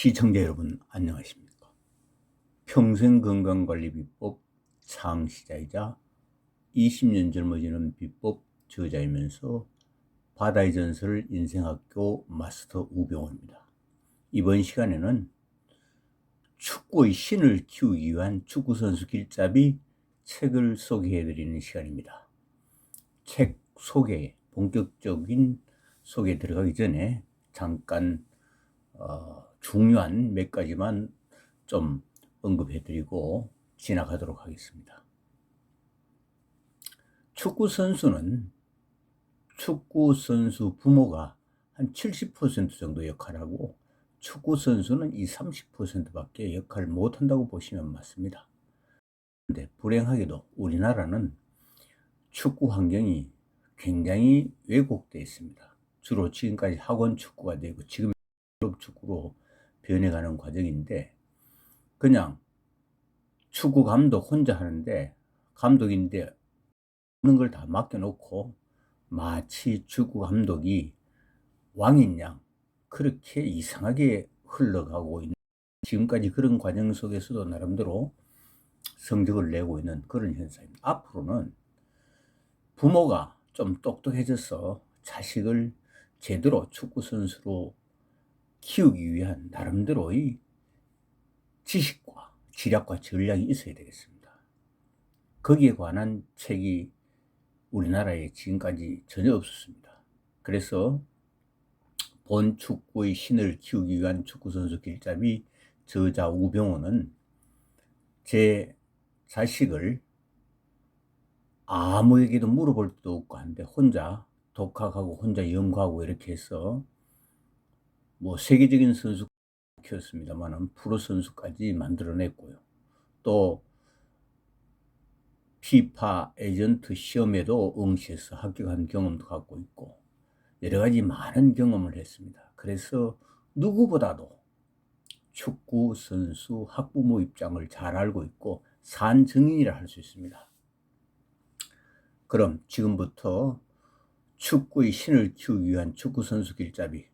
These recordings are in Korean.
시청자 여러분 안녕하십니까? 평생건강관리비법 창시자이자 20년 젊어지는 비법 저자이면서 바다의 전설 인생학교 마스터 우병호입니다. 이번 시간에는 축구의 신을 키우기 위한 축구선수 길잡이 책을 소개해드리는 시간입니다. 책 소개, 본격적인 소개에 들어가기 전에 잠깐 중요한 몇 가지만 좀 언급해드리고 지나가도록 하겠습니다. 축구선수 부모가 한 70% 정도 역할하고 축구선수는 이 30%밖에 역할을 못한다고 보시면 맞습니다. 그런데 불행하게도 우리나라는 축구 환경이 굉장히 왜곡되어 있습니다. 주로 지금까지 학원 축구가 되고 지금 클럽 축구로 변해가는 과정인데, 그냥 축구 감독 혼자 하는데 감독인데 하는 걸 다 맡겨놓고 마치 축구 감독이 왕인 양 그렇게 이상하게 흘러가고 있는, 지금까지 그런 과정 속에서도 나름대로 성적을 내고 있는 그런 현상입니다. 앞으로는 부모가 좀 똑똑해져서 자식을 제대로 축구 선수로 키우기 위한 나름대로의 지식과 지략과 전략이 있어야 되겠습니다. 거기에 관한 책이 우리나라에 지금까지 전혀 없었습니다. 그래서 본 축구의 신을 키우기 위한 축구선수 길잡이 저자 우병호는 제 자식을 아무에게도 물어볼 수도 없고 한데 혼자 독학하고 혼자 연구하고 이렇게 해서 뭐 세계적인 선수 키웠습니다만 프로 선수까지 만들어냈고요. 또 피파 에이전트 시험에도 응시해서 합격한 경험도 갖고 있고 여러 가지 많은 경험을 했습니다. 그래서 누구보다도 축구 선수 학부모 입장을 잘 알고 있고 산증인이라 할 수 있습니다. 그럼 지금부터 축구의 신을 키우기 위한 축구 선수 길잡이,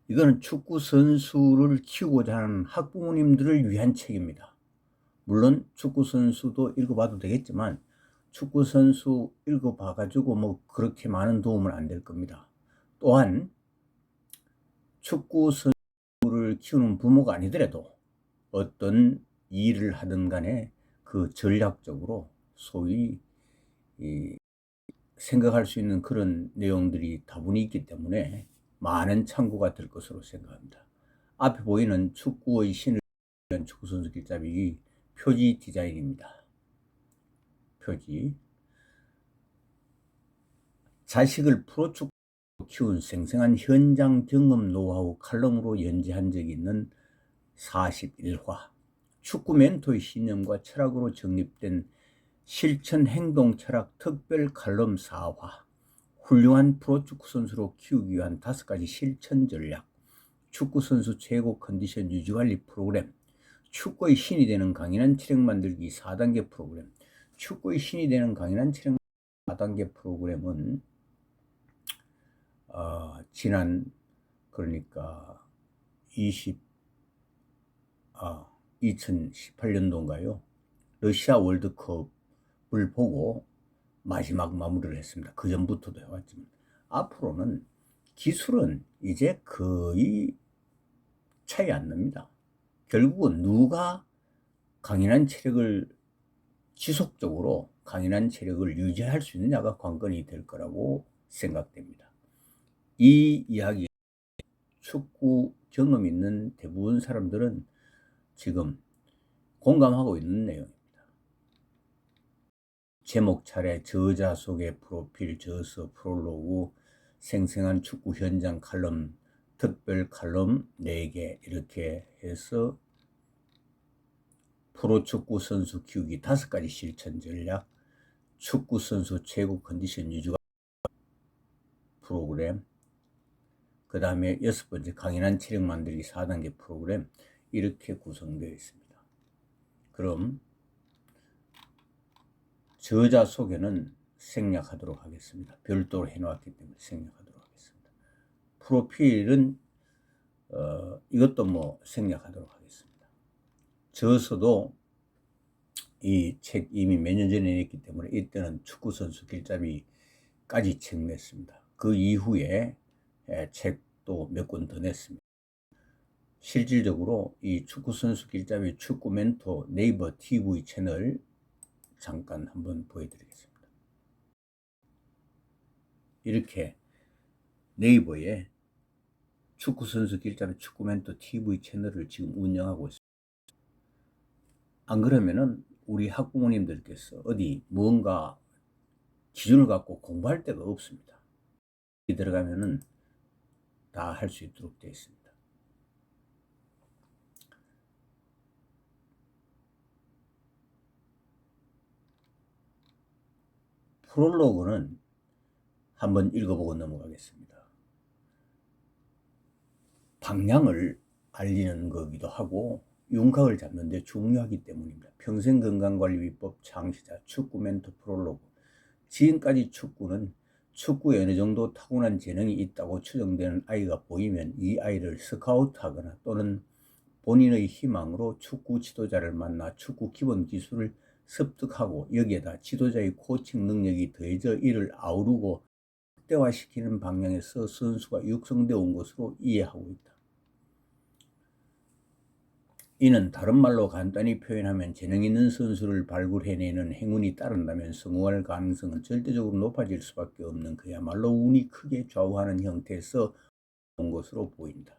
이거는 축구 선수를 키우고자 하는 학부모님들을 위한 책입니다. 물론 축구 선수도 읽어봐도 되겠지만 축구 선수 읽어봐가지고 뭐 그렇게 많은 도움은 안 될 겁니다. 또한 축구 선수를 키우는 부모가 아니더라도 어떤 일을 하든 간에 그 전략적으로 소위 생각할 수 있는 그런 내용들이 다분히 있기 때문에 많은 참고가 될 것으로 생각합니다. 앞에 보이는 축구의 신을 위한 축구 선수 길잡이 표지 디자인입니다. 표지. 자식을 프로축구로 키운 생생한 현장 경험 노하우 칼럼으로 연재한 적이 있는 41화, 축구 멘토의 신념과 철학으로 정립된 실천 행동 철학 특별 칼럼 4화, 훌륭한 프로축구 선수로 키우기 위한 5가지 실천 전략, 축구 선수 최고 컨디션 유지관리 프로그램, 축구의 신이 되는 강인한 체력 만들기 4단계 프로그램. 축구의 신이 되는 강인한 체력 4단계 프로그램은 지난 그러니까 2018년도인가요? 러시아 월드컵을 보고 마지막 마무리를 했습니다. 그 전부터도 해왔지만 앞으로는 기술은 이제 거의 차이 안 납니다. 결국은 누가 강인한 체력을 지속적으로 강인한 체력을 유지할 수 있느냐가 관건이 될 거라고 생각됩니다. 이 이야기 축구 경험 있는 대부분 사람들은 지금 공감하고 있는 내용입니다. 제목 차례, 저자 소개, 프로필, 저서, 프롤로그, 생생한 축구 현장 칼럼, 특별 칼럼 4개 이렇게 해서 프로축구 선수 키우기 5가지 실천 전략, 축구 선수 최고 컨디션 유지가 프로그램, 그 다음에 6번째 강인한 체력 만들기 4단계 프로그램, 이렇게 구성되어 있습니다. 그럼 저자 소개는 생략하도록 하겠습니다. 별도로 해놓았기 때문에 생략하도록 하겠습니다. 프로필은 이것도 뭐 생략하도록 하겠습니다. 저서도 이 책 이미 몇 년 전에 냈기 때문에 이때는 축구선수 길잡이까지 책 냈습니다. 그 이후에 책도 몇 권 더 냈습니다. 실질적으로 이 축구선수 길잡이 축구 멘토 네이버 TV 채널 잠깐 한번 보여드리겠습니다. 이렇게 네이버에 축구선수 길잡이 축구 멘토 TV 채널을 지금 운영하고 있습니다. 안 그러면은 우리 학부모님들께서 어디 뭔가 기준을 갖고 공부할 데가 없습니다. 들어가면은 다 할 수 있도록 되어 있습니다. 프롤로그는 한번 읽어보고 넘어가겠습니다. 방향을 알리는 거기도 하고 윤곽을 잡는 데 중요하기 때문입니다. 평생건강관리비법 창시자 축구 멘토 프롤로그. 지금까지 축구는 축구에 어느 정도 타고난 재능이 있다고 추정되는 아이가 보이면 이 아이를 스카우트하거나 또는 본인의 희망으로 축구 지도자를 만나 축구 기본 기술을 습득하고 여기에다 지도자의 코칭 능력이 더해져 이를 아우르고 극대화시키는 방향에서 선수가 육성되어 온 것으로 이해하고 있다. 이는 다른 말로 간단히 표현하면 재능 있는 선수를 발굴해내는 행운이 따른다면 성공할 가능성은 절대적으로 높아질 수밖에 없는 그야말로 운이 크게 좌우하는 형태에서 온 것으로 보인다.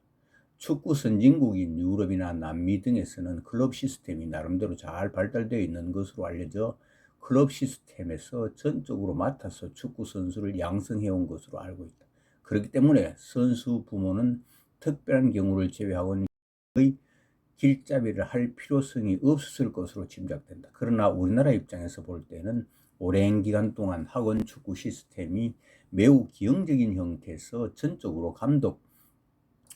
축구 선진국인 유럽이나 남미 등에서는 클럽 시스템이 나름대로 잘 발달되어 있는 것으로 알려져 클럽 시스템에서 전적으로 맡아서 축구 선수를 양성해온 것으로 알고 있다. 그렇기 때문에 선수 부모는 특별한 경우를 제외하고는 길잡이를 할 필요성이 없을 것으로 짐작된다. 그러나 우리나라 입장에서 볼 때는 오랜 기간 동안 학원 축구 시스템이 매우 기형적인 형태에서 전적으로 감독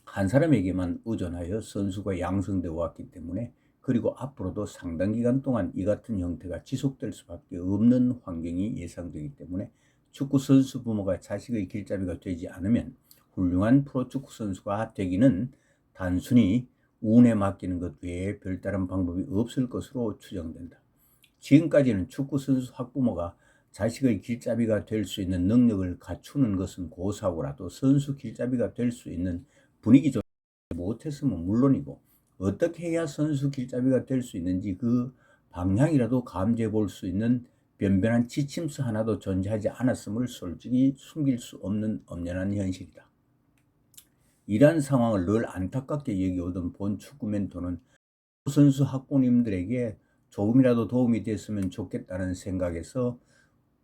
한 사람에게만 의존하여 선수가 양성되어 왔기 때문에 그리고 앞으로도 상당 기간 동안 이 같은 형태가 지속될 수밖에 없는 환경이 예상되기 때문에 축구 선수 부모가 자식의 길잡이가 되지 않으면 훌륭한 프로축구 선수가 되기는 단순히 운에 맡기는 것 외에 별다른 방법이 없을 것으로 추정된다. 지금까지는 축구 선수 학부모가 자식의 길잡이가 될 수 있는 능력을 갖추는 것은 고사고라도 선수 길잡이가 될 수 있는 분위기조차 못했으면 물론이고 어떻게 해야 선수 길잡이가 될 수 있는지 그 방향이라도 감지해 볼 수 있는 변변한 지침서 하나도 존재하지 않았음을 솔직히 숨길 수 없는 엄연한 현실이다. 이러한 상황을 늘 안타깝게 여겨오던 본 축구 멘토는 선수 학부모님들에게 조금이라도 도움이 됐으면 좋겠다는 생각에서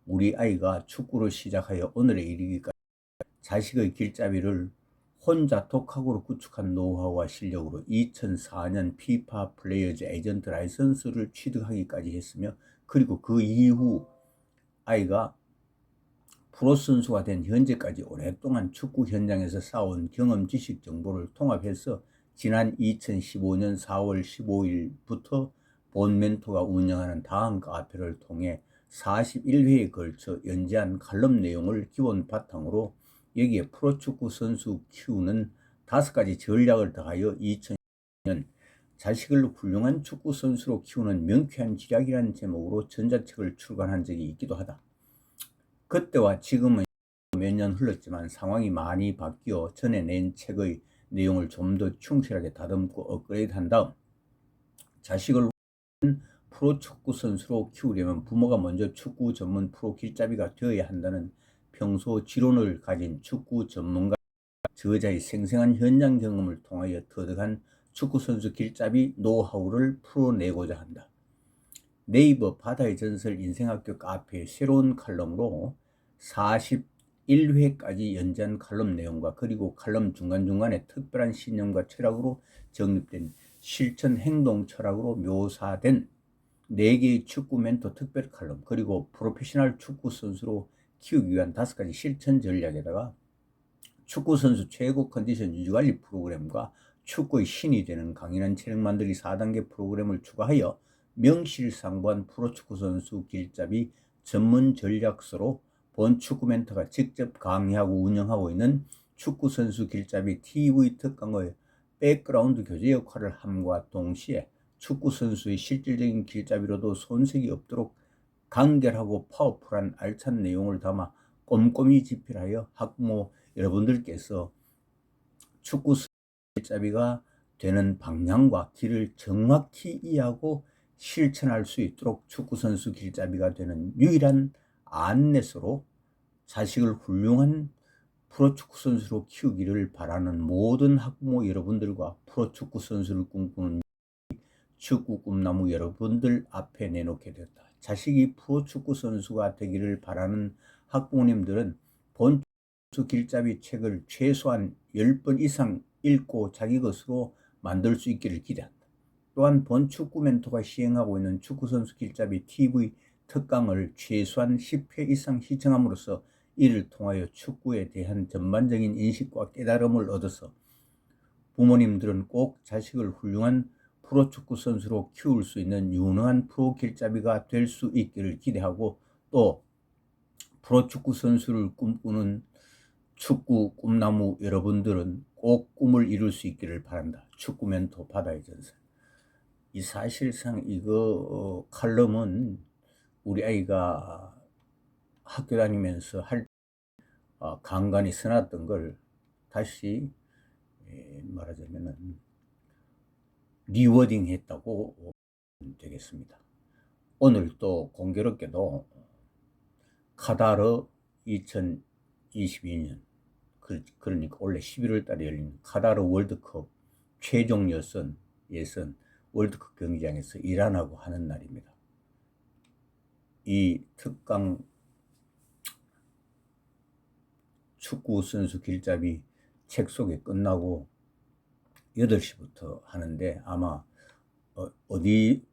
우리 아이가 축구를 시작하여 오늘에 이르기까지 자식의 길잡이를 혼자 독학으로 구축한 노하우와 실력으로 2004년 피파 플레이어즈 에이전트 라이선스를 취득하기까지 했으며 그리고 그 이후 아이가 프로 선수가 된 현재까지 오랫동안 축구 현장에서 쌓아온 경험, 지식, 정보를 통합해서 지난 2015년 4월 15일부터 본 멘토가 운영하는 다음 카페를 통해 41회에 걸쳐 연재한 칼럼 내용을 기본 바탕으로 여기에 프로축구 선수 키우는 5가지 전략을 더하여 2000년 자식을 훌륭한 축구 선수로 키우는 명쾌한 지략이라는 제목으로 전자책을 출간한 적이 있기도 하다. 그때와 지금은 몇 년 흘렀지만 상황이 많이 바뀌어 전에 낸 책의 내용을 좀 더 충실하게 다듬고 업그레이드한 다음 자식을 프로축구 선수로 키우려면 부모가 먼저 축구 전문 프로 길잡이가 되어야 한다는 평소 지론을 가진 축구 전문가 저자의 생생한 현장 경험을 통하여 터득한 축구 선수 길잡이 노하우를 풀어내고자 한다. 네이버 바다의 전설 인생학교 카페의 새로운 칼럼으로 41회까지 연재한 칼럼 내용과 그리고 칼럼 중간중간에 특별한 신념과 철학으로 정립된 실천 행동 철학으로 묘사된 4개의 축구 멘토 특별 칼럼 그리고 프로페셔널 축구 선수로 키우기 위한 5가지 실천 전략에다가 축구 선수 최고 컨디션 유지관리 프로그램과 축구의 신이 되는 강인한 체력 만들기 4단계 프로그램을 추가하여 명실상부한 프로축구 선수 길잡이 전문 전략서로 본 축구 멘토가 직접 강의하고 운영하고 있는 축구 선수 길잡이 TV 특강의 백그라운드 교재 역할을 함과 동시에 축구 선수의 실질적인 길잡이로도 손색이 없도록 간결하고 파워풀한 알찬 내용을 담아 꼼꼼히 집필하여 학부모 여러분들께서 축구 길잡이가 되는 방향과 길을 정확히 이해하고 실천할 수 있도록 축구선수 길잡이가 되는 유일한 안내서로 자식을 훌륭한 프로축구 선수로 키우기를 바라는 모든 학부모 여러분들과 프로축구 선수를 꿈꾸는 축구 꿈나무 여러분들 앞에 내놓게 되었다. 자식이 프로축구 선수가 되기를 바라는 학부모님들은 본 축구 길잡이 책을 최소한 10번 이상 읽고 자기 것으로 만들 수 있기를 기대한다. 또한 본 축구 멘토가 시행하고 있는 축구선수 길잡이 TV 특강을 최소한 10회 이상 시청함으로써 이를 통하여 축구에 대한 전반적인 인식과 깨달음을 얻어서 부모님들은 꼭 자식을 훌륭한 프로축구 선수로 키울 수 있는 유능한 프로 길잡이가 될 수 있기를 기대하고, 또 프로축구 선수를 꿈꾸는 축구 꿈나무 여러분들은 꼭 꿈을 이룰 수 있기를 바란다. 축구 멘토 바다의 전설. 이 사실상 이거 칼럼은 우리 아이가 학교 다니면서 할 간간히 써놨던 걸 다시 말하자면은 리워딩 했다고 되겠습니다. 오늘 또 공교롭게도 카타르 2022년, 그러니까 원래 11월 달에 열린 카타르 월드컵 최종 예선 월드컵 경기장에서 이란하고 하는 날입니다. 이 특강 축구 선수 길잡이 책 소개 끝나고 8시부터 하는데, 아마 어디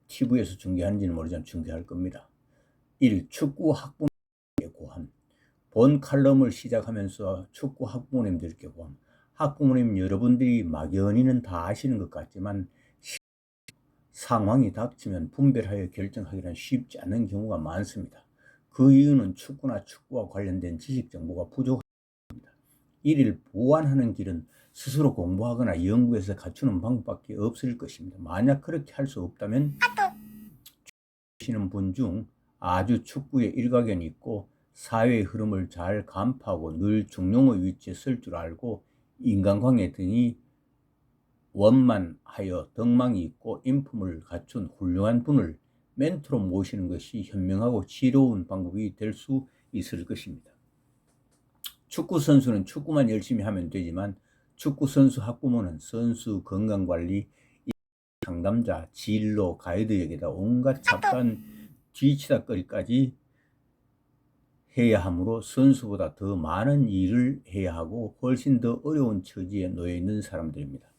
TV에서 중계하는지는 모르지만 중계할 겁니다. 1. 축구 학부모님께 고함. 본 칼럼을 시작하면서 축구 학부모님들께 고함. 학부모님 여러분들이 막연히는 다 아시는 것 같지만 상황이 닥치면 분별하여 결정하기는 쉽지 않은 경우가 많습니다. 그 이유는 축구와 관련된 지식 정보가 부족합니다. 이를 보완하는 길은 스스로 공부하거나 연구해서 갖추는 방법밖에 없을 것입니다. 만약 그렇게 할 수 없다면 하시는 분 중 아주 축구에 일가견이 있고 사회의 흐름을 잘 간파하고 늘 중용의 위치에 설 줄 알고 인간관계 등이 원만하여 덕망이 있고 인품을 갖춘 훌륭한 분을 멘토로 모시는 것이 현명하고 지혜로운 방법이 될 수 있을 것입니다. 축구 선수는 축구만 열심히 하면 되지만 축구 선수 학부모는 선수 건강관리, 상담자, 진로, 가이드에게다 온갖 잡다한 뒤치다거리까지 해야 하므로 선수보다 더 많은 일을 해야 하고 훨씬 더 어려운 처지에 놓여 있는 사람들입니다.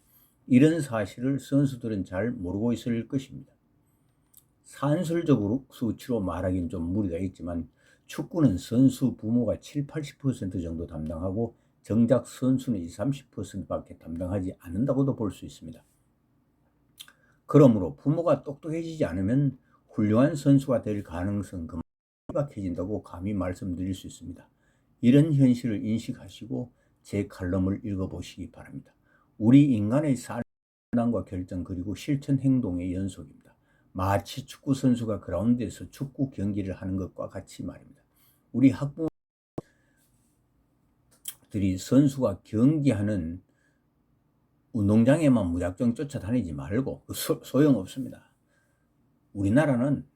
이런 사실을 선수들은 잘 모르고 있을 것입니다. 산술적으로 수치로 말하기는 좀 무리가 있지만 축구는 선수 부모가 70-80% 정도 담당하고 정작 선수는 20-30%밖에 담당하지 않는다고도 볼 수 있습니다. 그러므로 부모가 똑똑해지지 않으면 훌륭한 선수가 될 가능성은 희박해진다고 감히 말씀드릴 수 있습니다. 이런 현실을 인식하시고 제 칼럼을 읽어보시기 바랍니다. 우리 인간의 삶과 결정 그리고 실천 행동의 연속입니다. 마치 축구 선수가 그라운드에서 축구 경기를 하는 것과 같이 말입니다. 우리 학부모들이 선수가 경기하는 운동장에만 무작정 쫓아다니지 말고 소용없습니다. 우리나라는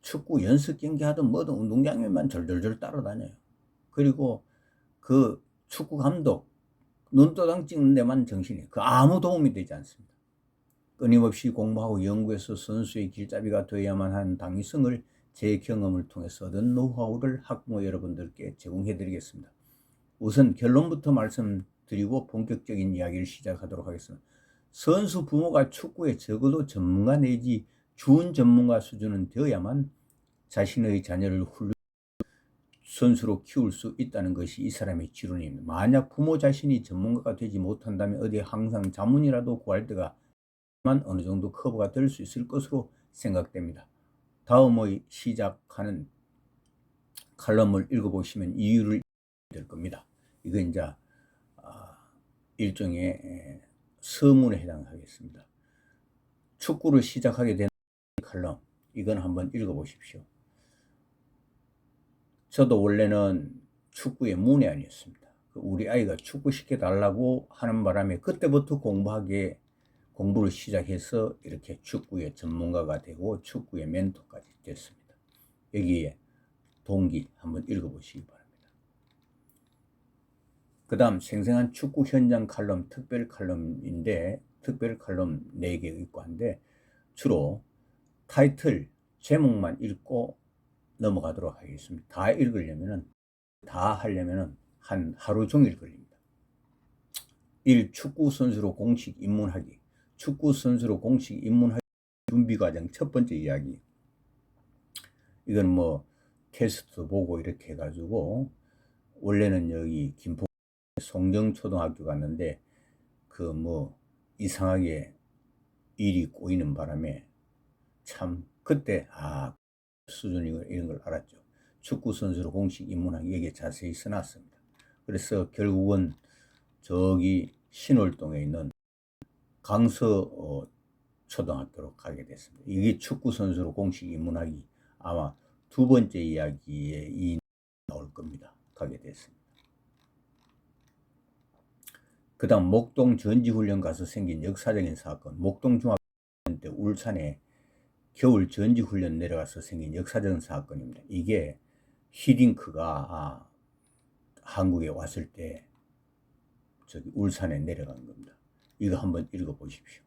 축구 연습 경기 하든 뭐든 운동장에만 절절절 따라다녀요. 그리고 그 축구 감독 눈도장 찍는 데만 정신이, 아무 도움이 되지 않습니다. 끊임없이 공부하고 연구해서 선수의 길잡이가 되어야만 하는 당위성을 제 경험을 통해서 얻은 노하우를 학부모 여러분들께 제공해 드리겠습니다. 우선 결론부터 말씀드리고 본격적인 이야기를 시작하도록 하겠습니다. 선수 부모가 축구에 적어도 전문가 내지 준 전문가 수준은 되어야만 자신의 자녀를 훌륭한 선수로 키울 수 있다는 것이 이 사람의 지론입니다. 만약 부모 자신이 전문가가 되지 못한다면 어디 항상 자문이라도 구할 때가 어느 정도 커버가 될 수 있을 것으로 생각됩니다. 다음의 시작하는 칼럼을 읽어보시면 이유를 될 겁니다. 이거 이제 일종의 서문에 해당하겠습니다. 축구를 시작하게 된 칼럼, 이건 한번 읽어보십시오. 저도 원래는 축구의 문외한이었습니다. 우리 아이가 축구 시켜달라고 하는 바람에 그때부터 공부를 시작해서 이렇게 축구의 전문가가 되고 축구의 멘토까지 됐습니다. 여기에 동기 한번 읽어보시기 바랍니다. 그 다음 생생한 축구 현장 칼럼, 특별 칼럼인데 특별 칼럼 4개 있고 한데 주로 타이틀, 제목만 읽고 넘어가도록 하겠습니다. 다 하려면은 한 하루 종일 걸립니다. 1. 축구 선수로 공식 입문하기. 축구 선수로 공식 입문하기 준비 과정 첫 번째 이야기. 이건 뭐 테스트 보고 이렇게 해가지고 원래는 여기 김포 송정초등학교 갔는데 그 뭐 이상하게 일이 꼬이는 바람에 참 그때 수준이 이런 걸 알았죠. 축구 선수로 공식 입문하기 여기에 자세히 써놨습니다. 그래서 결국은 저기 신월동에 있는 강서 초등학교로 가게 됐습니다. 이게 축구 선수로 공식 입문하기 아마 두 번째 이야기에 나올 겁니다. 가게 됐습니다. 그 다음 목동 전지훈련 가서 생긴 역사적인 사건. 목동 중학교 때 울산에 겨울 전지훈련 내려가서 생긴 역사적인 사건입니다. 이게 히딩크가 한국에 왔을 때 저기 울산에 내려간 겁니다. 이거 한번 읽어보십시오.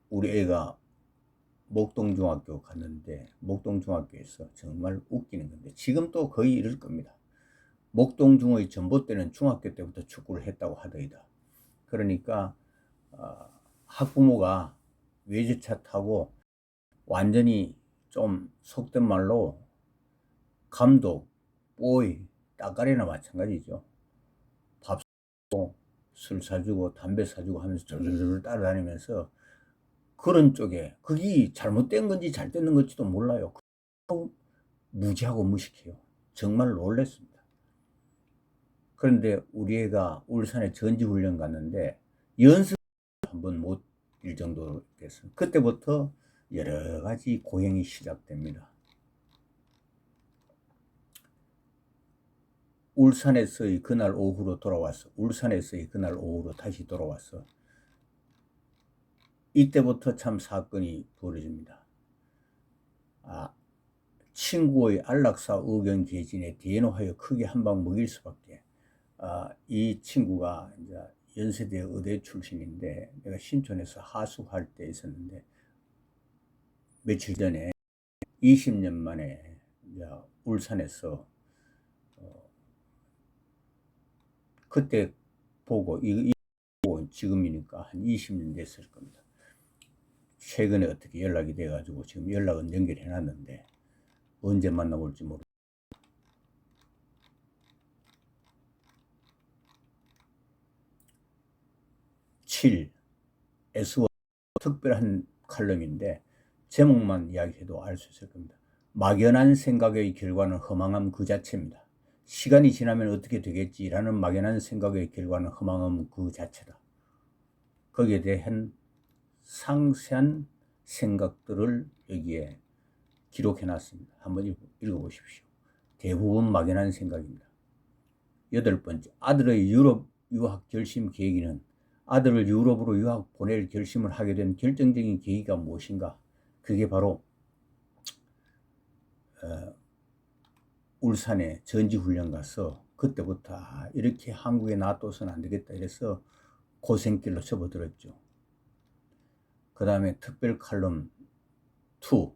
우리 애가 목동중학교 갔는데 목동중학교에서 정말 웃기는 건데 지금 또 거의 이럴 겁니다. 목동중의 전봇대는 중학교 때부터 축구를 했다고 하더이다. 그러니까 학부모가 외제차 타고 완전히 좀 속된 말로 감독, 보이, 따까리나 마찬가지죠. 밥 사주고 술 사주고 담배 사주고 하면서 졸졸졸 따라다니면서 그런 쪽에 그게 잘못된 건지 잘 되는 건지도 몰라요. 무지하고 무식해요. 정말 놀랬습니다. 그런데 우리 애가 울산에 전지훈련 갔는데 연습 한번 못 일 정도로 됐어요. 그때부터 여러 가지 고행이 시작됩니다. 울산에서의 그날 오후로 다시 돌아왔어. 이때부터 참 사건이 벌어집니다. 친구의 안락사 의견 개진에 대노하여 크게 한 방 먹일 수밖에. 이 친구가 이제 연세대 의대 출신인데 내가 신촌에서 하숙할 때 있었는데 며칠 전에 20년 만에 이제 울산에서 그때 보고 지금이니까 한 20년 됐을 겁니다. 최근에 어떻게 연락이 돼가지고 지금 연락은 연결해 놨는데 언제 만나볼지 모르겠어요. 7. S1 특별한 칼럼인데 제목만 이야기해도 알 수 있을 겁니다. 막연한 생각의 결과는 허망함 그 자체입니다. 시간이 지나면 어떻게 되겠지라는 막연한 생각의 결과는 허망함 그 자체다. 거기에 대한 상세한 생각들을 여기에 기록해놨습니다. 한번 읽어보십시오. 대부분 막연한 생각입니다. 8번째, 아들의 유럽 유학 결심 계기는 아들을 유럽으로 유학 보낼 결심을 하게 된 결정적인 계기가 무엇인가? 그게 바로 울산에 전지훈련 가서 그때부터 이렇게 한국에 놔둬서는 안 되겠다 이래서 고생길로 접어들었죠. 그 다음에 특별 칼럼 2,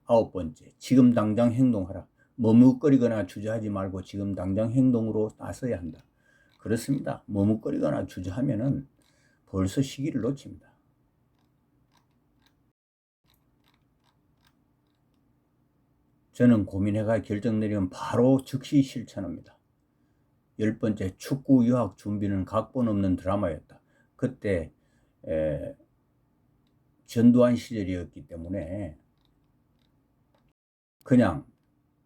9번째, 지금 당장 행동하라. 머뭇거리거나 주저하지 말고 지금 당장 행동으로 나서야 한다. 그렇습니다. 머뭇거리거나 주저하면은 벌써 시기를 놓칩니다. 저는 고민해가 결정 내리면 바로 즉시 실천합니다. 10번째, 축구 유학 준비는 각본 없는 드라마였다. 그때 전두환 시절이었기 때문에 그냥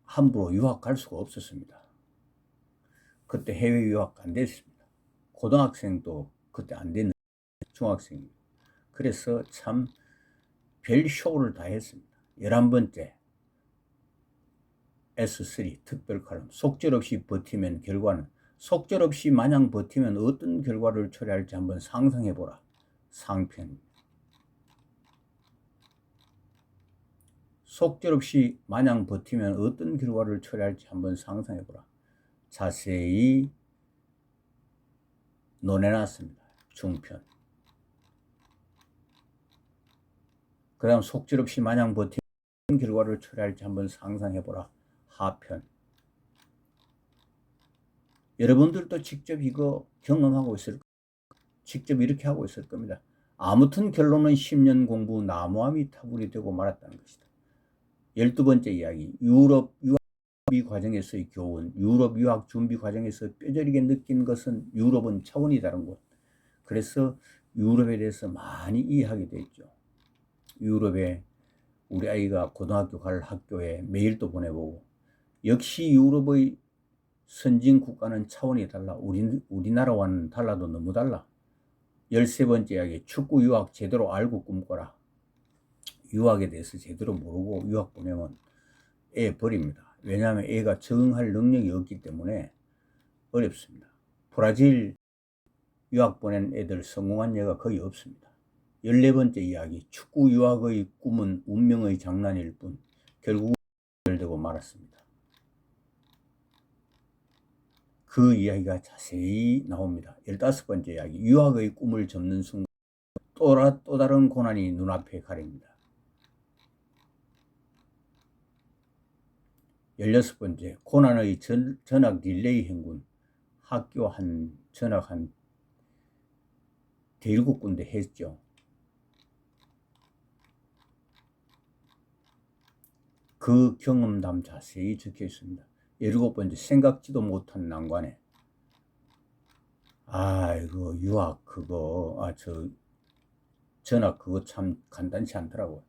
함부로 유학 갈 수가 없었습니다. 그때 해외 유학 안 됐습니다. 고등학생도 그때 안 됐는데 중학생입니다. 그래서 참 별 쇼를 다 했습니다. 11번째 S3 특별 칼럼. 속절없이 버티면 결과는, 속절없이 마냥 버티면 어떤 결과를 초래할지 한번 상상해보라. 상편. 속절없이 마냥 버티면 어떤 결과를 초래할지 한번 상상해보라. 자세히 논해놨습니다. 중편. 그 다음 속절없이 마냥 버티면 어떤 결과를 초래할지 한번 상상해보라. 하편. 여러분들도 직접 이거 경험하고 있을 겁니다. 직접 이렇게 하고 있을 겁니다. 아무튼 결론은 10년 공부 나무함이 타불이 되고 말았다는 것이다. 12번째 이야기. 유럽 유학 준비 과정에서의 교훈. 유럽 유학 준비 과정에서 뼈저리게 느낀 것은 유럽은 차원이 다른 곳. 그래서 유럽에 대해서 많이 이해하게 됐죠. 유럽에 우리 아이가 고등학교 갈 학교에 메일도 보내보고, 역시 유럽의 선진 국가는 차원이 달라. 우리나라와는 달라도 너무 달라. 13번째 이야기. 축구 유학 제대로 알고 꿈꿔라. 유학에 대해서 제대로 모르고 유학 보내면 애 버립니다. 왜냐하면 애가 적응할 능력이 없기 때문에 어렵습니다. 브라질 유학 보낸 애들 성공한 예가 거의 없습니다. 14번째 이야기. 축구 유학의 꿈은 운명의 장난일 뿐 결국 결되고 말았습니다. 그 이야기가 자세히 나옵니다. 15번째 이야기. 유학의 꿈을 접는 순간 또 다른 고난이 눈앞에 가립니다. 16번째. 고난의 전학 릴레이 행군. 학교 전학 한 대일곱 군데 했죠. 그 경험담 자세히 적혀 있습니다. 17번째. 생각지도 못한 난관에. 이거 유학 그거 전학 그거 참 간단치 않더라고요.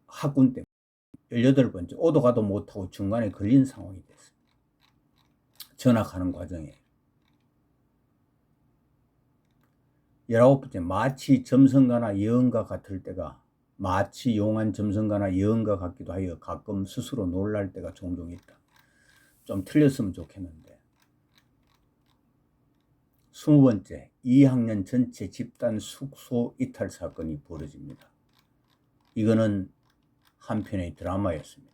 학군 때문에. 18번째. 오도 가도 못하고 중간에 걸린 상황이 됐어요. 전학하는 과정에. 19번째. 마치 점성가나 예언가 같을 때가, 마치 용한 점성가나 예언가 같기도 하여 가끔 스스로 놀랄 때가 종종 있다. 좀 틀렸으면 좋겠는데. 20번째. 2학년 전체 집단 숙소 이탈 사건이 벌어집니다. 이거는 한편의 드라마였습니다.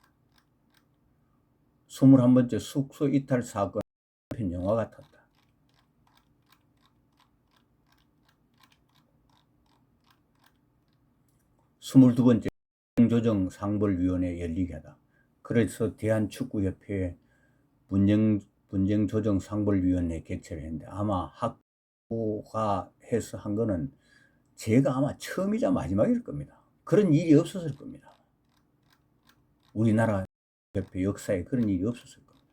21번째. 숙소 이탈 사건 한편 영화 같았다. 22번째. 분쟁조정상벌위원회 열리게 하다. 그래서 대한축구협회에 분쟁조정상벌위원회 개최를 했는데, 아마 학부가 해서 한 거는 제가 아마 처음이자 마지막일 겁니다. 그런 일이 없었을 겁니다. 우리나라 협회 역사에 그런 일이 없었을 겁니다.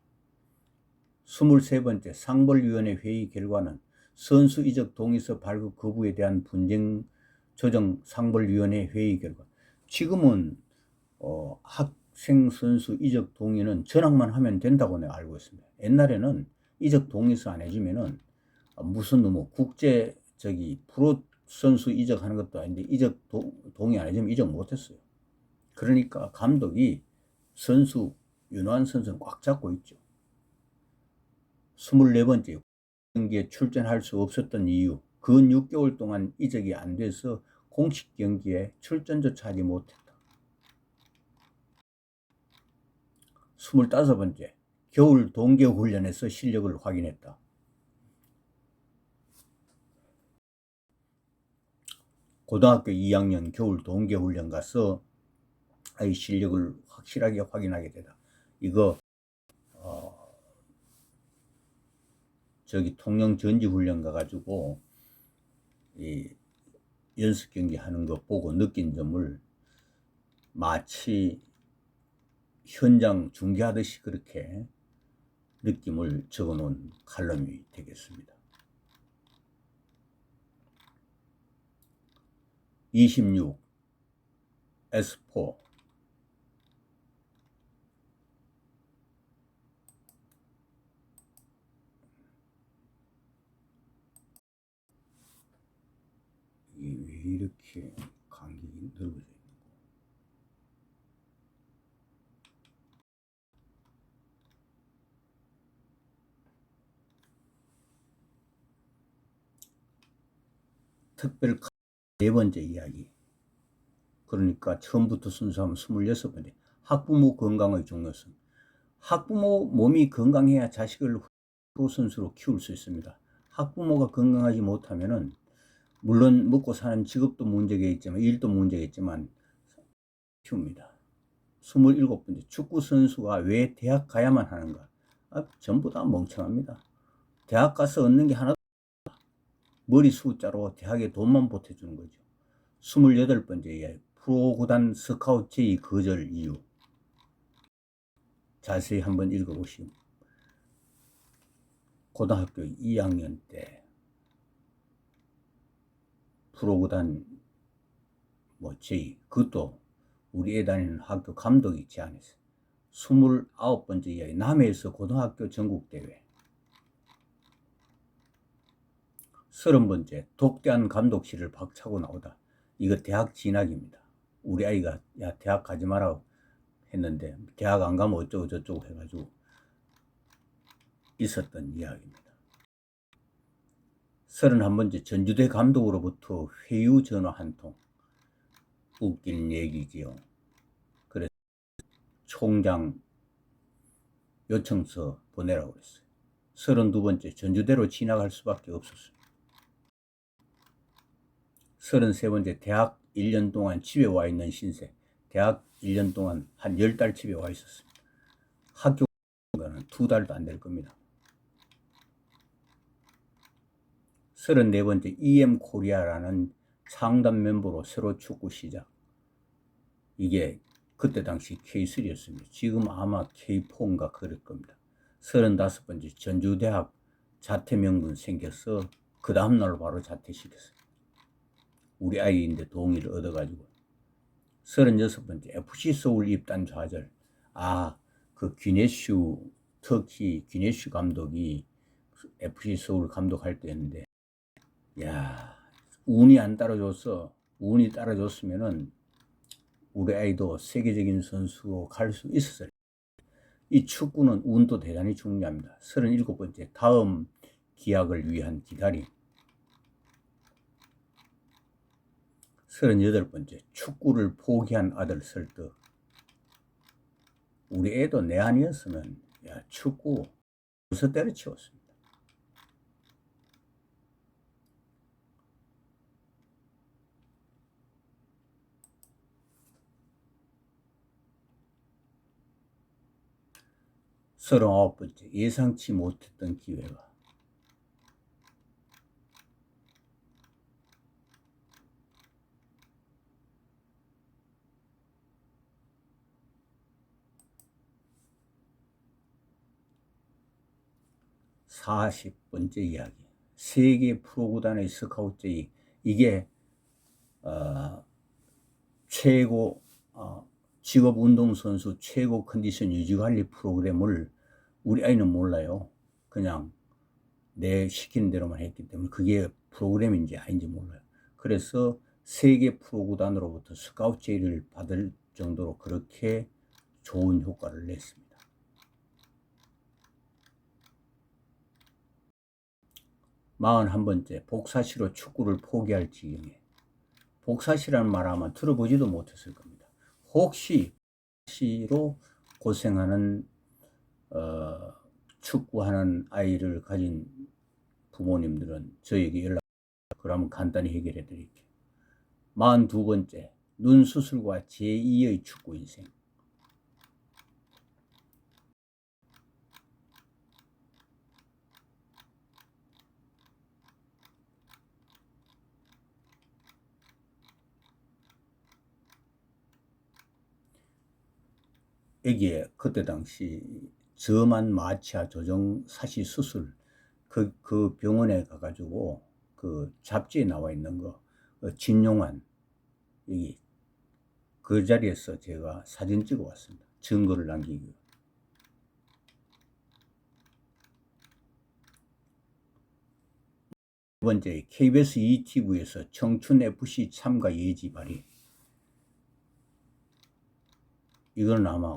23번째. 상벌위원회 회의 결과는 선수 이적 동의서 발급 거부에 대한 분쟁조정상벌위원회 회의 결과. 지금은 학생 선수 이적 동의는 전학만 하면 된다고 내가 알고 있습니다. 옛날에는 이적 동의서 안 해주면은 무슨 국제 프로 선수 이적하는 것도 아닌데 이적 동의 안 해주면 이적 못했어요. 그러니까 감독이 윤호한 선수는 꽉 잡고 있죠. 24번째. 경기에 출전할 수 없었던 이유. 근 6개월 동안 이적이 안 돼서 공식 경기에 출전조차 하지 못했다. 25번째. 겨울 동계훈련에서 실력을 확인했다. 고등학교 2학년 겨울 동계훈련 가서 아이 실력을 확실하게 확인하게 되다. 이거 통영 전지훈련 가가지고 이 연습 경기 하는 거 보고 느낀 점을 마치 현장 중계하듯이 그렇게 느낌을 적어놓은 칼럼이 되겠습니다. 26. S4. 이렇게 간격이 넓어져 있는 거. 특별 네 번째 이야기. 그러니까 처음부터 순서하면 26번째. 학부모 건강의 중요성. 학부모 몸이 건강해야 자식을 선수로 키울 수 있습니다. 학부모가 건강하지 못하면은 물론 먹고 사는 직업도 문제가 있지만 일도 문제가 있지만 키웁니다. 27번째. 축구 선수가 왜 대학 가야만 하는가? 전부 다 멍청합니다. 대학 가서 얻는 게 하나도 없다. 머리 숫자로 대학에 돈만 보태주는 거죠. 28번째 이야기. 프로구단 스카우트 제의 거절 이유. 자세히 한번 읽어보시오. 고등학교 2학년 때 프로구단 제의, 그것도 우리 애 다니는 학교 감독이 제안했어요. 29번째 이야기. 남해에서 고등학교 전국대회. 30번째. 독대한 감독실을 박차고 나오다. 이거 대학 진학입니다. 우리 아이가 야 대학 가지 마라고 했는데 대학 안 가면 어쩌고 저쩌고 해가지고 있었던 이야기입니다. 31번째. 전주대 감독으로부터 회유 전화 한 통. 웃긴 얘기지요. 그래서 총장 요청서 보내라고 그랬어요. 32번째. 전주대로 진학할 수밖에 없었어요. 33번째. 대학 1년 동안 집에 와 있는 신세. 대학 1년 동안 한 10달 집에 와 있었습니다. 학교 가는 2달도 안 될 겁니다. 34번째. EM코리아라는 창단 멤버로 새로 축구 시작. 이게 그때 당시 K3였습니다. 지금 아마 K4인가 그럴 겁니다. 35번째. 전주대학 자퇴명분 생겨서 그 다음날로 바로 자퇴시켰어요. 우리 아이인데 동의를 얻어가지고. 36번째. FC서울 입단 좌절. 그 귀네슈, 터키 귀네슈 감독이 FC서울 감독할 때였는데 야, 운이 안 따라줬어. 운이 따라줬으면은 우리 아이도 세계적인 선수로 갈 수 있었어요. 이 축구는 운도 대단히 중요합니다. 37번째. 다음 기약을 위한 기다림. 38번째. 축구를 포기한 아들 설득. 우리 애도 내 아니었으면 축구 벌써 때려치웠습니다. 서른아홉 번째. 예상치 못했던 기회가. 사십 번째 이야기. 세계 프로구단의 스카우트 제의. 이게 최고 직업 운동선수 최고 컨디션 유지관리 프로그램을 우리 아이는 몰라요. 그냥 내 시키는 대로만 했기 때문에 그게 프로그램인지 아닌지 몰라요. 그래서 세계 프로구단으로부터 스카우트 제의를 받을 정도로 그렇게 좋은 효과를 냈습니다. 41번째. 복사시로 축구를 포기할 지경에. 복사시라는 말 아마 들어보지도 못했을 겁니다. 혹시 복사시로 고생하는 축구하는 아이를 가진 부모님들은 저에게 연락, 그러면 간단히 해결해 드릴게요. 42번째. 눈 수술과 제2의 축구 인생. 여기에 그때 당시 저만 마취와 조정 사시 수술 그 병원에 가가지고 그 잡지에 나와 있는 거 진용한 여기 그 자리에서 제가 사진 찍어 왔습니다. 증거를 남기기 위해. 번째, KBS ETV에서 청춘FC 참가 예지 발의. 이건 아마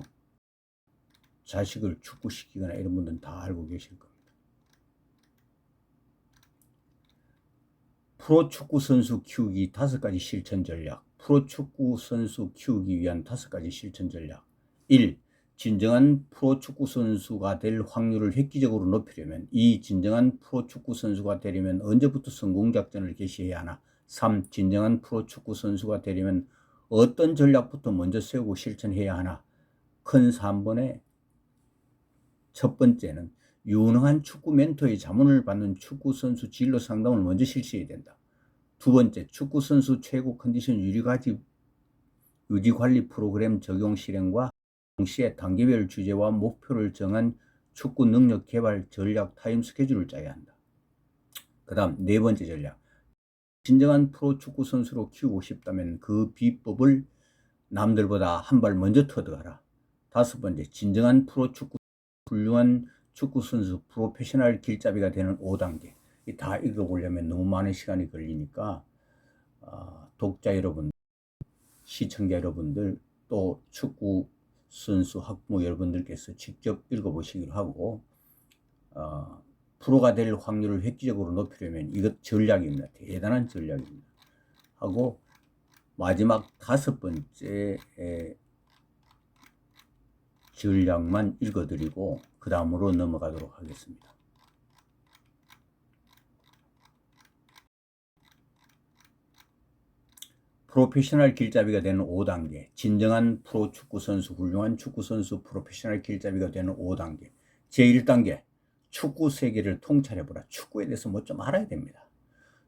자식을 축구시키거나 이런 분들은 다 알고 계실 겁니다. 프로축구 선수 키우기 5가지 실천 전략. 프로축구 선수 키우기 위한 5가지 실천 전략. 1. 진정한 프로축구 선수가 될 확률을 획기적으로 높이려면 2. 진정한 프로축구 선수가 되려면 언제부터 성공작전을 개시해야 하나. 3. 진정한 프로축구 선수가 되려면 어떤 전략부터 먼저 세우고 실천해야 하나. 큰 3번에 첫 번째는 유능한 축구 멘토의 자문을 받는 축구 선수 진로 상담을 먼저 실시해야 된다. 두 번째, 축구 선수 최고 컨디션 유지 관리 프로그램 적용 실행과 동시에 단계별 주제와 목표를 정한 축구 능력 개발 전략 타임 스케줄을 짜야 한다. 그 다음 네 번째 전략. 진정한 프로 축구 선수로 키우고 싶다면 그 비법을 남들보다 한 발 먼저 터득하라. 다섯 번째, 진정한 프로 축구 훌륭한 축구 선수 프로페셔널 길잡이가 되는 5단계. 다 읽어보려면 너무 많은 시간이 걸리니까 독자 여러분, 시청자 여러분들, 또 축구 선수 학부모 여러분들께서 직접 읽어보시기로 하고 프로가 될 확률을 획기적으로 높이려면 이것 전략입니다. 대단한 전략입니다. 하고 마지막 5번째 전략만 읽어드리고 그 다음으로 넘어가도록 하겠습니다. 프로페셔널 길잡이가 되는 5단계. 진정한 프로 축구 선수, 훌륭한 축구 선수, 프로페셔널 길잡이가 되는 5단계. 제1단계. 축구 세계를 통찰해보라. 축구에 대해서 뭐 좀 알아야 됩니다.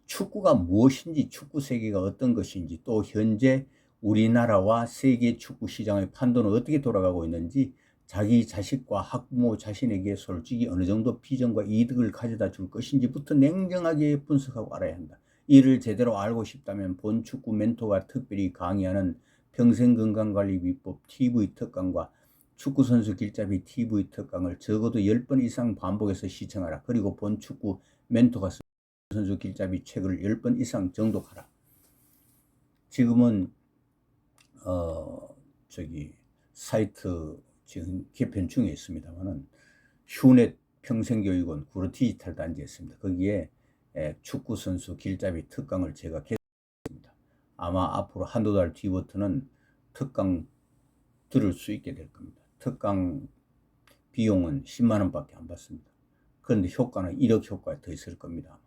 축구가 무엇인지, 축구 세계가 어떤 것인지, 또 현재 우리나라와 세계 축구 시장의 판도는 어떻게 돌아가고 있는지 자기 자식과 학부모 자신에게 솔직히 어느 정도 비전과 이득을 가져다 줄 것인지부터 냉정하게 분석하고 알아야 한다. 이를 제대로 알고 싶다면 본 축구 멘토가 특별히 강의하는 평생건강관리 비법 TV 특강과 축구선수 길잡이 TV 특강을 적어도 10번 이상 반복해서 시청하라. 그리고 본 축구 멘토가 선수 길잡이 책을 10번 이상 정독하라. 지금은 사이트 지금 개편 중에 있습니다만은 휴넷 평생교육원 구로디지털 단지에 있습니다. 거기에 축구 선수 길잡이 특강을 제가 개설했습니다. 아마 앞으로 한두 달 뒤부터는 특강 들을 수 있게 될 겁니다. 특강 비용은 10만 원밖에 안 받습니다. 그런데 효과는 1억 효과가 더 있을 겁니다.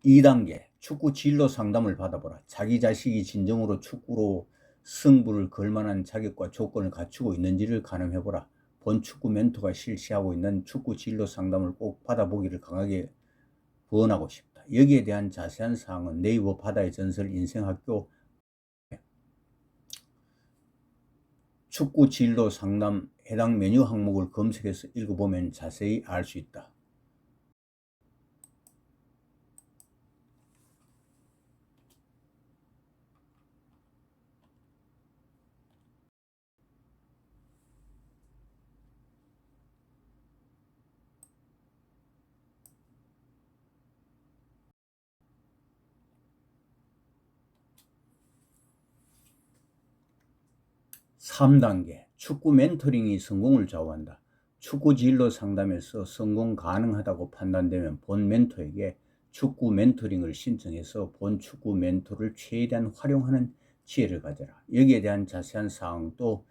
2단계 축구 진로 상담을 받아보라. 자기 자식이 진정으로 축구로 승부를 걸 만한 자격과 조건을 갖추고 있는지를 가늠해보라. 본 축구 멘토가 실시하고 있는 축구 진로 상담을 꼭 받아보기를 강하게 권하고 싶다. 여기에 대한 자세한 사항은 네이버 바다의 전설 인생학교 축구 진로 상담 해당 메뉴 항목을 검색해서 읽어보면 자세히 알 수 있다. (3단계) 축구 멘토링이 성공을 좌우한다. 축구 진로 상담에서 성공 가능하다고 판단되면 본 멘토에게 축구 멘토링을 신청해서 본 축구 멘토를 최대한 활용하는 지혜를 가져라. 여기에 대한 자세한 사항도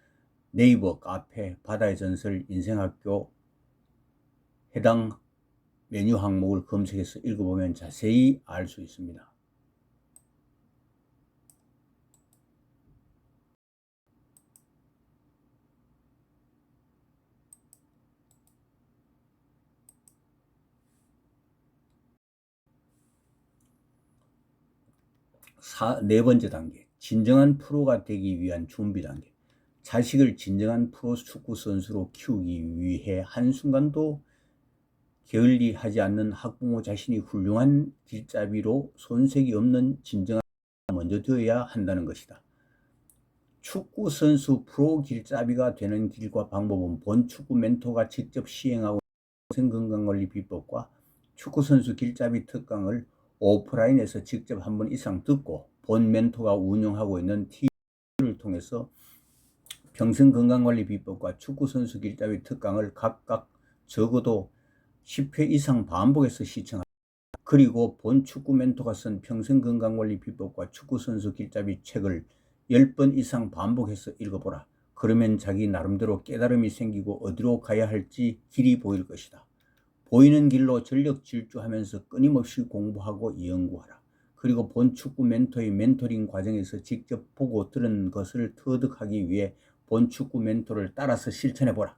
네이버 카페 바다의 전설 인생학교 해당 메뉴 항목을 검색해서 읽어보면 자세히 알 수 있습니다. 네 번째 단계, 진정한 프로가 되기 위한 준비 단계. 자식을 진정한 프로 축구 선수로 키우기 위해 한순간도 게을리하지 않는 학부모 자신이 훌륭한 길잡이로 손색이 없는 진정한 먼저 되어야 한다는 것이다. 축구 선수 프로 길잡이가 되는 길과 방법은 본 축구 멘토가 직접 시행하고 평생건강관리 비법과 축구선수 길잡이 특강을 오프라인에서 직접 한 번 이상 듣고 본 멘토가 운영하고 있는 TV를 통해서 평생건강관리 비법과 축구선수 길잡이 특강을 각각 적어도 10회 이상 반복해서 시청합니다. 그리고 본 축구 멘토가 쓴 평생건강관리 비법과 축구선수 길잡이 책을 10번 이상 반복해서 읽어보라. 그러면 자기 나름대로 깨달음이 생기고 어디로 가야 할지 길이 보일 것이다. 보이는 길로 전력 질주하면서 끊임없이 공부하고 연구하라. 그리고 본 축구 멘토의 멘토링 과정에서 직접 보고 들은 것을 터득하기 위해 본 축구 멘토를 따라서 실천해보라.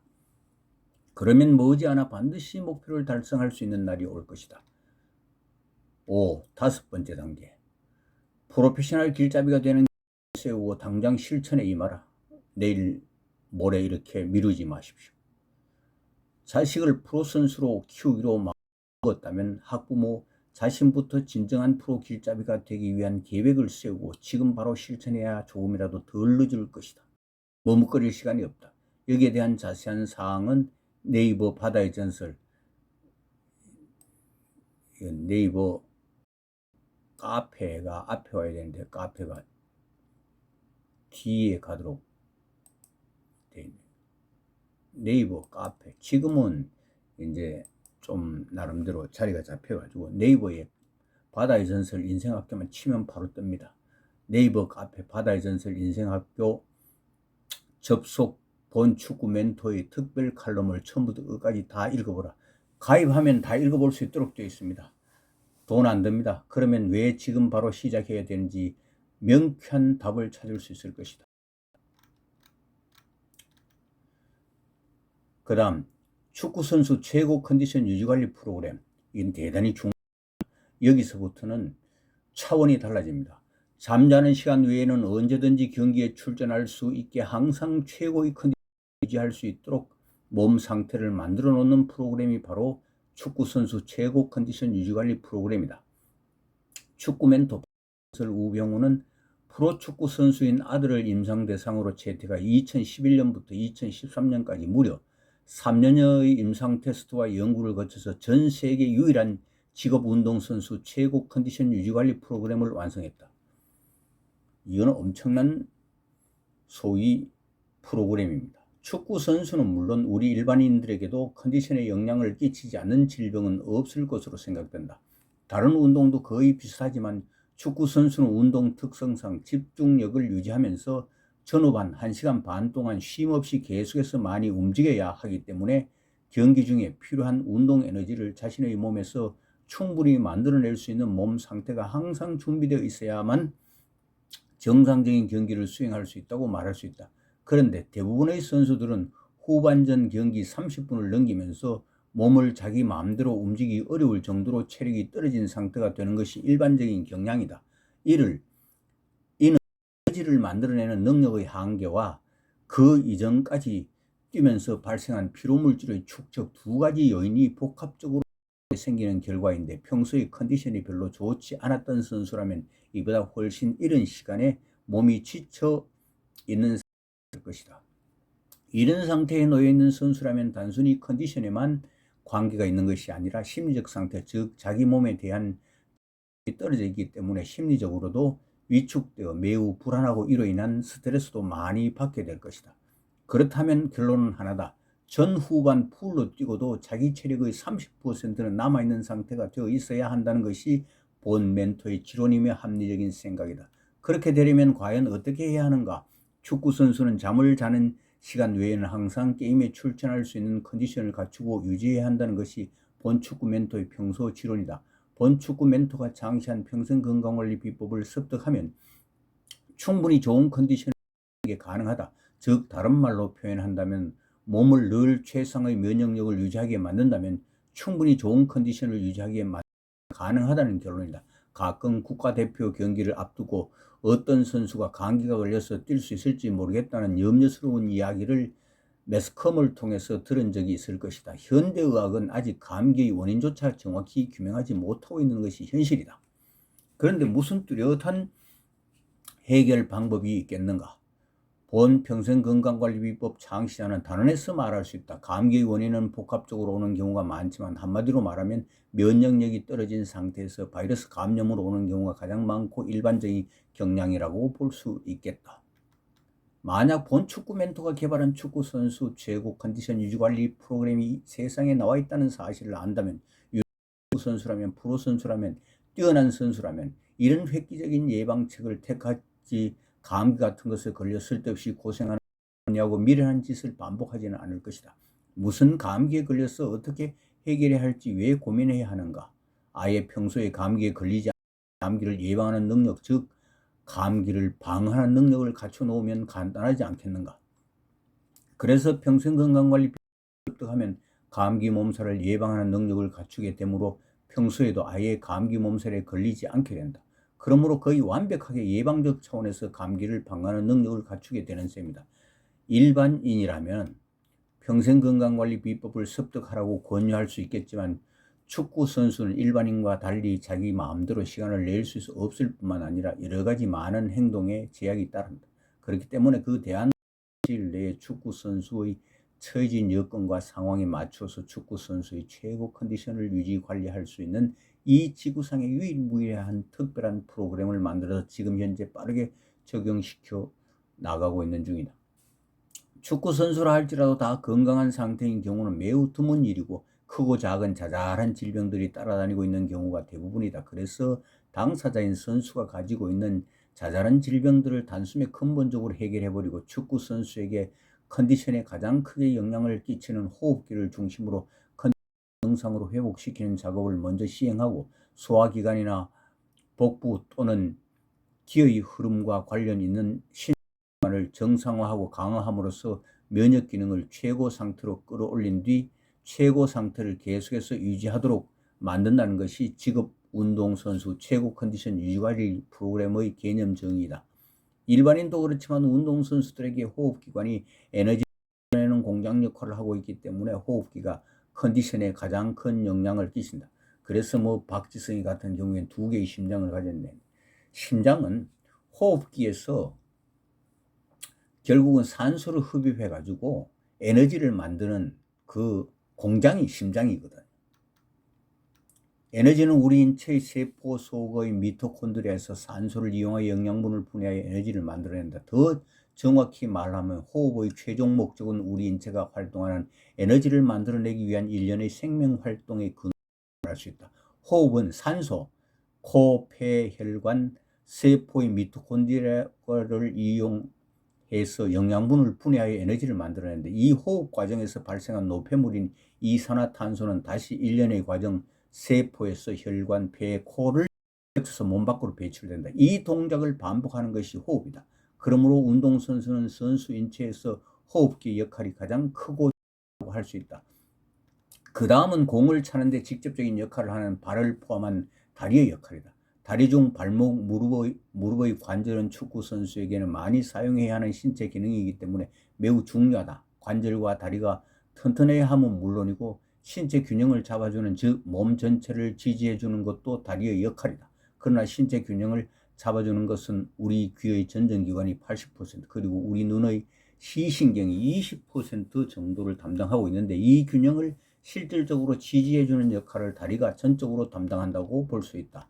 그러면 머지않아 반드시 목표를 달성할 수 있는 날이 올 것이다. 5. 다섯 번째 단계. 프로페셔널 길잡이가 되는 세우고 당장 실천에 임하라. 내일 모레 이렇게 미루지 마십시오. 자식을 프로선수로 키우기로 마음먹었다면 학부모 자신부터 진정한 프로 길잡이가 되기 위한 계획을 세우고 지금 바로 실천해야 조금이라도 덜 늦을 것이다. 머뭇거릴 시간이 없다. 여기에 대한 자세한 사항은 네이버 바다의 전설, 네이버 카페가 앞에 와야 되는데 카페가 뒤에 가도록 되어 있네요. 네이버 카페. 지금은 이제 좀 나름대로 자리가 잡혀가지고 네이버에 바다의 전설 인생학교만 치면 바로 뜹니다. 네이버 카페 바다의 전설 인생학교 접속 본 축구 멘토의 특별 칼럼을 처음부터 끝까지 다 읽어보라. 가입하면 다 읽어볼 수 있도록 되어 있습니다. 돈 안 듭니다. 그러면 왜 지금 바로 시작해야 되는지 명쾌한 답을 찾을 수 있을 것이다. 그 다음 축구선수 최고 컨디션 유지관리 프로그램. 이건 대단히 중요합니다. 여기서부터는 차원이 달라집니다. 잠자는 시간 외에는 언제든지 경기에 출전할 수 있게 항상 최고의 컨디션을 유지할 수 있도록 몸 상태를 만들어 놓는 프로그램이 바로 축구선수 최고 컨디션 유지관리 프로그램이다. 축구 멘토 우병우는 프로축구 선수인 아들을 임상 대상으로 채택하 2011년부터 2013년까지 무려 3년여의 임상 테스트와 연구를 거쳐서 전 세계 유일한 직업운동선수 최고 컨디션 유지관리 프로그램을 완성했다. 이건 엄청난 소위 프로그램입니다. 축구 선수는 물론 우리 일반인들에게도 컨디션에 영향을 끼치지 않는 질병은 없을 것으로 생각된다. 다른 운동도 거의 비슷하지만 축구 선수는 운동 특성상 집중력을 유지하면서 전후반 1시간 반 동안 쉼없이 계속해서 많이 움직여야 하기 때문에 경기 중에 필요한 운동 에너지를 자신의 몸에서 충분히 만들어낼 수 있는 몸 상태가 항상 준비되어 있어야만 정상적인 경기를 수행할 수 있다고 말할 수 있다. 그런데 대부분의 선수들은 후반전 경기 30분을 넘기면서 몸을 자기 마음대로 움직이기 어려울 정도로 체력이 떨어진 상태가 되는 것이 일반적인 경향이다. 이는 에너지를 만들어내는 능력의 한계와 그 이전까지 뛰면서 발생한 피로물질의 축적 두 가지 요인이 복합적으로 생기는 결과인데 평소에 컨디션이 별로 좋지 않았던 선수라면 이보다 훨씬 이른 시간에 몸이 지쳐 있는 상태일 것이다. 이런 상태에 놓여 있는 선수라면 단순히 컨디션에만 관계가 있는 것이 아니라 심리적 상태, 즉 자기 몸에 대한 떨어져 있기 때문에 심리적으로도 위축되어 매우 불안하고 이로 인한 스트레스도 많이 받게 될 것이다. 그렇다면 결론은 하나다. 전 후반 풀로 뛰고도 자기 체력의 30%는 남아있는 상태가 되어 있어야 한다는 것이 본 멘토의 지론이며 합리적인 생각이다. 그렇게 되려면 과연 어떻게 해야 하는가? 축구 선수는 잠을 자는 시간 외에는 항상 게임에 출전할 수 있는 컨디션을 갖추고 유지해야 한다는 것이 본 축구 멘토의 평소 지론이다. 본 축구 멘토가 창시한 평생건강관리 비법을 습득하면 충분히 좋은 컨디션이 가능하다. 즉 다른 말로 표현한다면 몸을 늘 최상의 면역력을 유지하게 만든다면 충분히 좋은 컨디션을 유지하기에 가능하다는 결론이다. 가끔 국가대표 경기를 앞두고 어떤 선수가 감기가 걸려서 뛸 수 있을지 모르겠다는 염려스러운 이야기를 매스컴을 통해서 들은 적이 있을 것이다. 현대의학은 아직 감기의 원인조차 정확히 규명하지 못하고 있는 것이 현실이다. 그런데 무슨 뚜렷한 해결 방법이 있겠는가? 본 평생건강관리비법 창시자는 단언해서 말할 수 있다. 감기의 원인은 복합적으로 오는 경우가 많지만 한마디로 말하면 면역력이 떨어진 상태에서 바이러스 감염으로 오는 경우가 가장 많고 일반적인 경향이라고 볼 수 있겠다. 만약 본 축구 멘토가 개발한 축구 선수 최고 컨디션 유지관리 프로그램이 세상에 나와 있다는 사실을 안다면, 축구 선수라면, 프로 선수라면, 뛰어난 선수라면 이런 획기적인 예방책을 택하지 감기 같은 것에 걸려 쓸데없이 고생하느냐고 미련한 짓을 반복하지는 않을 것이다. 무슨 감기에 걸려서 어떻게 해결해야 할지 왜 고민해야 하는가? 아예 평소에 감기에 걸리지 않는 감기를 예방하는 능력, 즉 감기를 방어하는 능력을 갖춰놓으면 간단하지 않겠는가? 그래서 평생건강관리 습득하면 감기 몸살을 예방하는 능력을 갖추게 되므로 평소에도 아예 감기 몸살에 걸리지 않게 된다. 그러므로 거의 완벽하게 예방적 차원에서 감기를 방어하는 능력을 갖추게 되는 셈이다. 일반인이라면 평생건강관리 비법을 습득하라고 권유할 수 있겠지만 축구 선수는 일반인과 달리 자기 마음대로 시간을 낼 수 없을 뿐만 아니라 여러 가지 많은 행동에 제약이 따른다. 그렇기 때문에 그 대한 일 내에 축구 선수의 처해진 여건과 상황에 맞춰서 축구 선수의 최고 컨디션을 유지 관리할 수 있는 이 지구상에 유일무이한 특별한 프로그램을 만들어서 지금 현재 빠르게 적용시켜 나가고 있는 중이다. 축구 선수라 할지라도 다 건강한 상태인 경우는 매우 드문 일이고 크고 작은 자잘한 질병들이 따라다니고 있는 경우가 대부분이다. 그래서 당사자인 선수가 가지고 있는 자잘한 질병들을 단숨에 근본적으로 해결해버리고 축구 선수에게 컨디션에 가장 크게 영향을 끼치는 호흡기를 중심으로 정상으로 회복시키는 작업을 먼저 시행하고 소화기관이나 복부 또는 기의 흐름과 관련 있는 신경을 정상화하고 강화함으로써 면역 기능을 최고 상태로 끌어올린 뒤 최고 상태를 계속해서 유지하도록 만든다는 것이 직업 운동선수 최고 컨디션 유지관리 프로그램의 개념 정의이다. 일반인도 그렇지만 운동선수들에게 호흡기관이 에너지를 내는 공장 역할을 하고 있기 때문에 호흡기가 컨디션에 가장 큰 영향을 끼친다. 그래서 박지성이 같은 경우에는 2개의 심장을 가졌네. 심장은 호흡기에서 결국은 산소를 흡입해 가지고 에너지를 만드는 그 공장이 심장이거든. 에너지는 우리 인체의 세포 속의 미토콘드리아에서 산소를 이용하여 영양분을 분해하여 에너지를 만들어낸다. 더 정확히 말하면 호흡의 최종 목적은 우리 인체가 활동하는 에너지를 만들어내기 위한 일련의 생명활동의 근원을 알 수 있다. 호흡은 산소, 코, 폐, 혈관, 세포의 미토콘드리아를 이용해서 영양분을 분해하여 에너지를 만들어내는데 이 호흡 과정에서 발생한 노폐물인 이산화탄소는 다시 일련의 과정 세포에서 혈관, 폐, 코를 거쳐서 몸 밖으로 배출된다. 이 동작을 반복하는 것이 호흡이다. 그러므로 운동선수는 선수 인체에서 호흡기 역할이 가장 크고 할 수 있다. 그 다음은 공을 차는데 직접적인 역할을 하는 발을 포함한 다리의 역할이다. 다리 중 발목, 무릎의 관절은 축구 선수에게는 많이 사용해야 하는 신체 기능이기 때문에 매우 중요하다. 관절과 다리가 튼튼해야 함은 물론이고 신체 균형을 잡아주는, 즉 몸 전체를 지지해주는 것도 다리의 역할이다. 그러나 신체 균형을 잡아주는 것은 우리 귀의 전정기관이 80% 그리고 우리 눈의 시신경이 20% 정도를 담당하고 있는데 이 균형을 실질적으로 지지해주는 역할을 다리가 전적으로 담당한다고 볼 수 있다.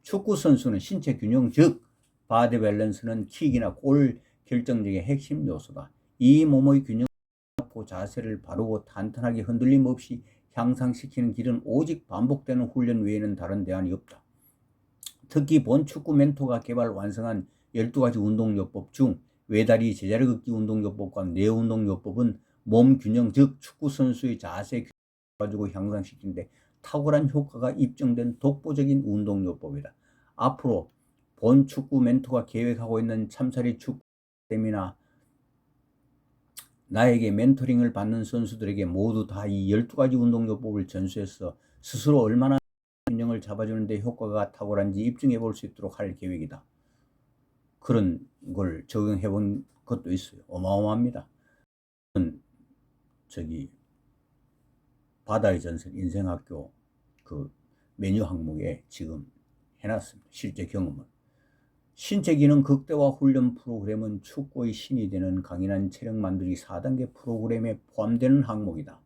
축구 선수는 신체 균형, 즉 바디 밸런스는 킥이나 골 결정적인 핵심 요소다. 이 몸의 균형 자세를 바르고 탄탄하게 흔들림 없이 향상시키는 길은 오직 반복되는 훈련 외에는 다른 대안이 없다. 특히 본 축구 멘토가 개발 완성한 12가지 운동요법 중 외다리 제자리 걷기 운동요법과 뇌운동요법은 몸 균형, 즉 축구 선수의 자세 균형을 가지고 향상시키는데 탁월한 효과가 입증된 독보적인 운동요법이다. 앞으로 본 축구 멘토가 계획하고 있는 참사리 축구 세미나 나에게 멘토링을 받는 선수들에게 모두 다 이 12가지 운동요법을 전수해서 스스로 얼마나 균형을 잡아주는 데 효과가 탁월한지 입증해 볼 수 있도록 할 계획이다. 그런 걸 적용해 본 것도 있어요. 어마어마합니다. 바다의 전설 인생학교 그 메뉴 항목에 지금 해놨습니다. 실제 경험을. 신체 기능 극대화 훈련 프로그램은 축구의 신이 되는 강인한 체력 만들기 4단계 프로그램에 포함되는 항목이다.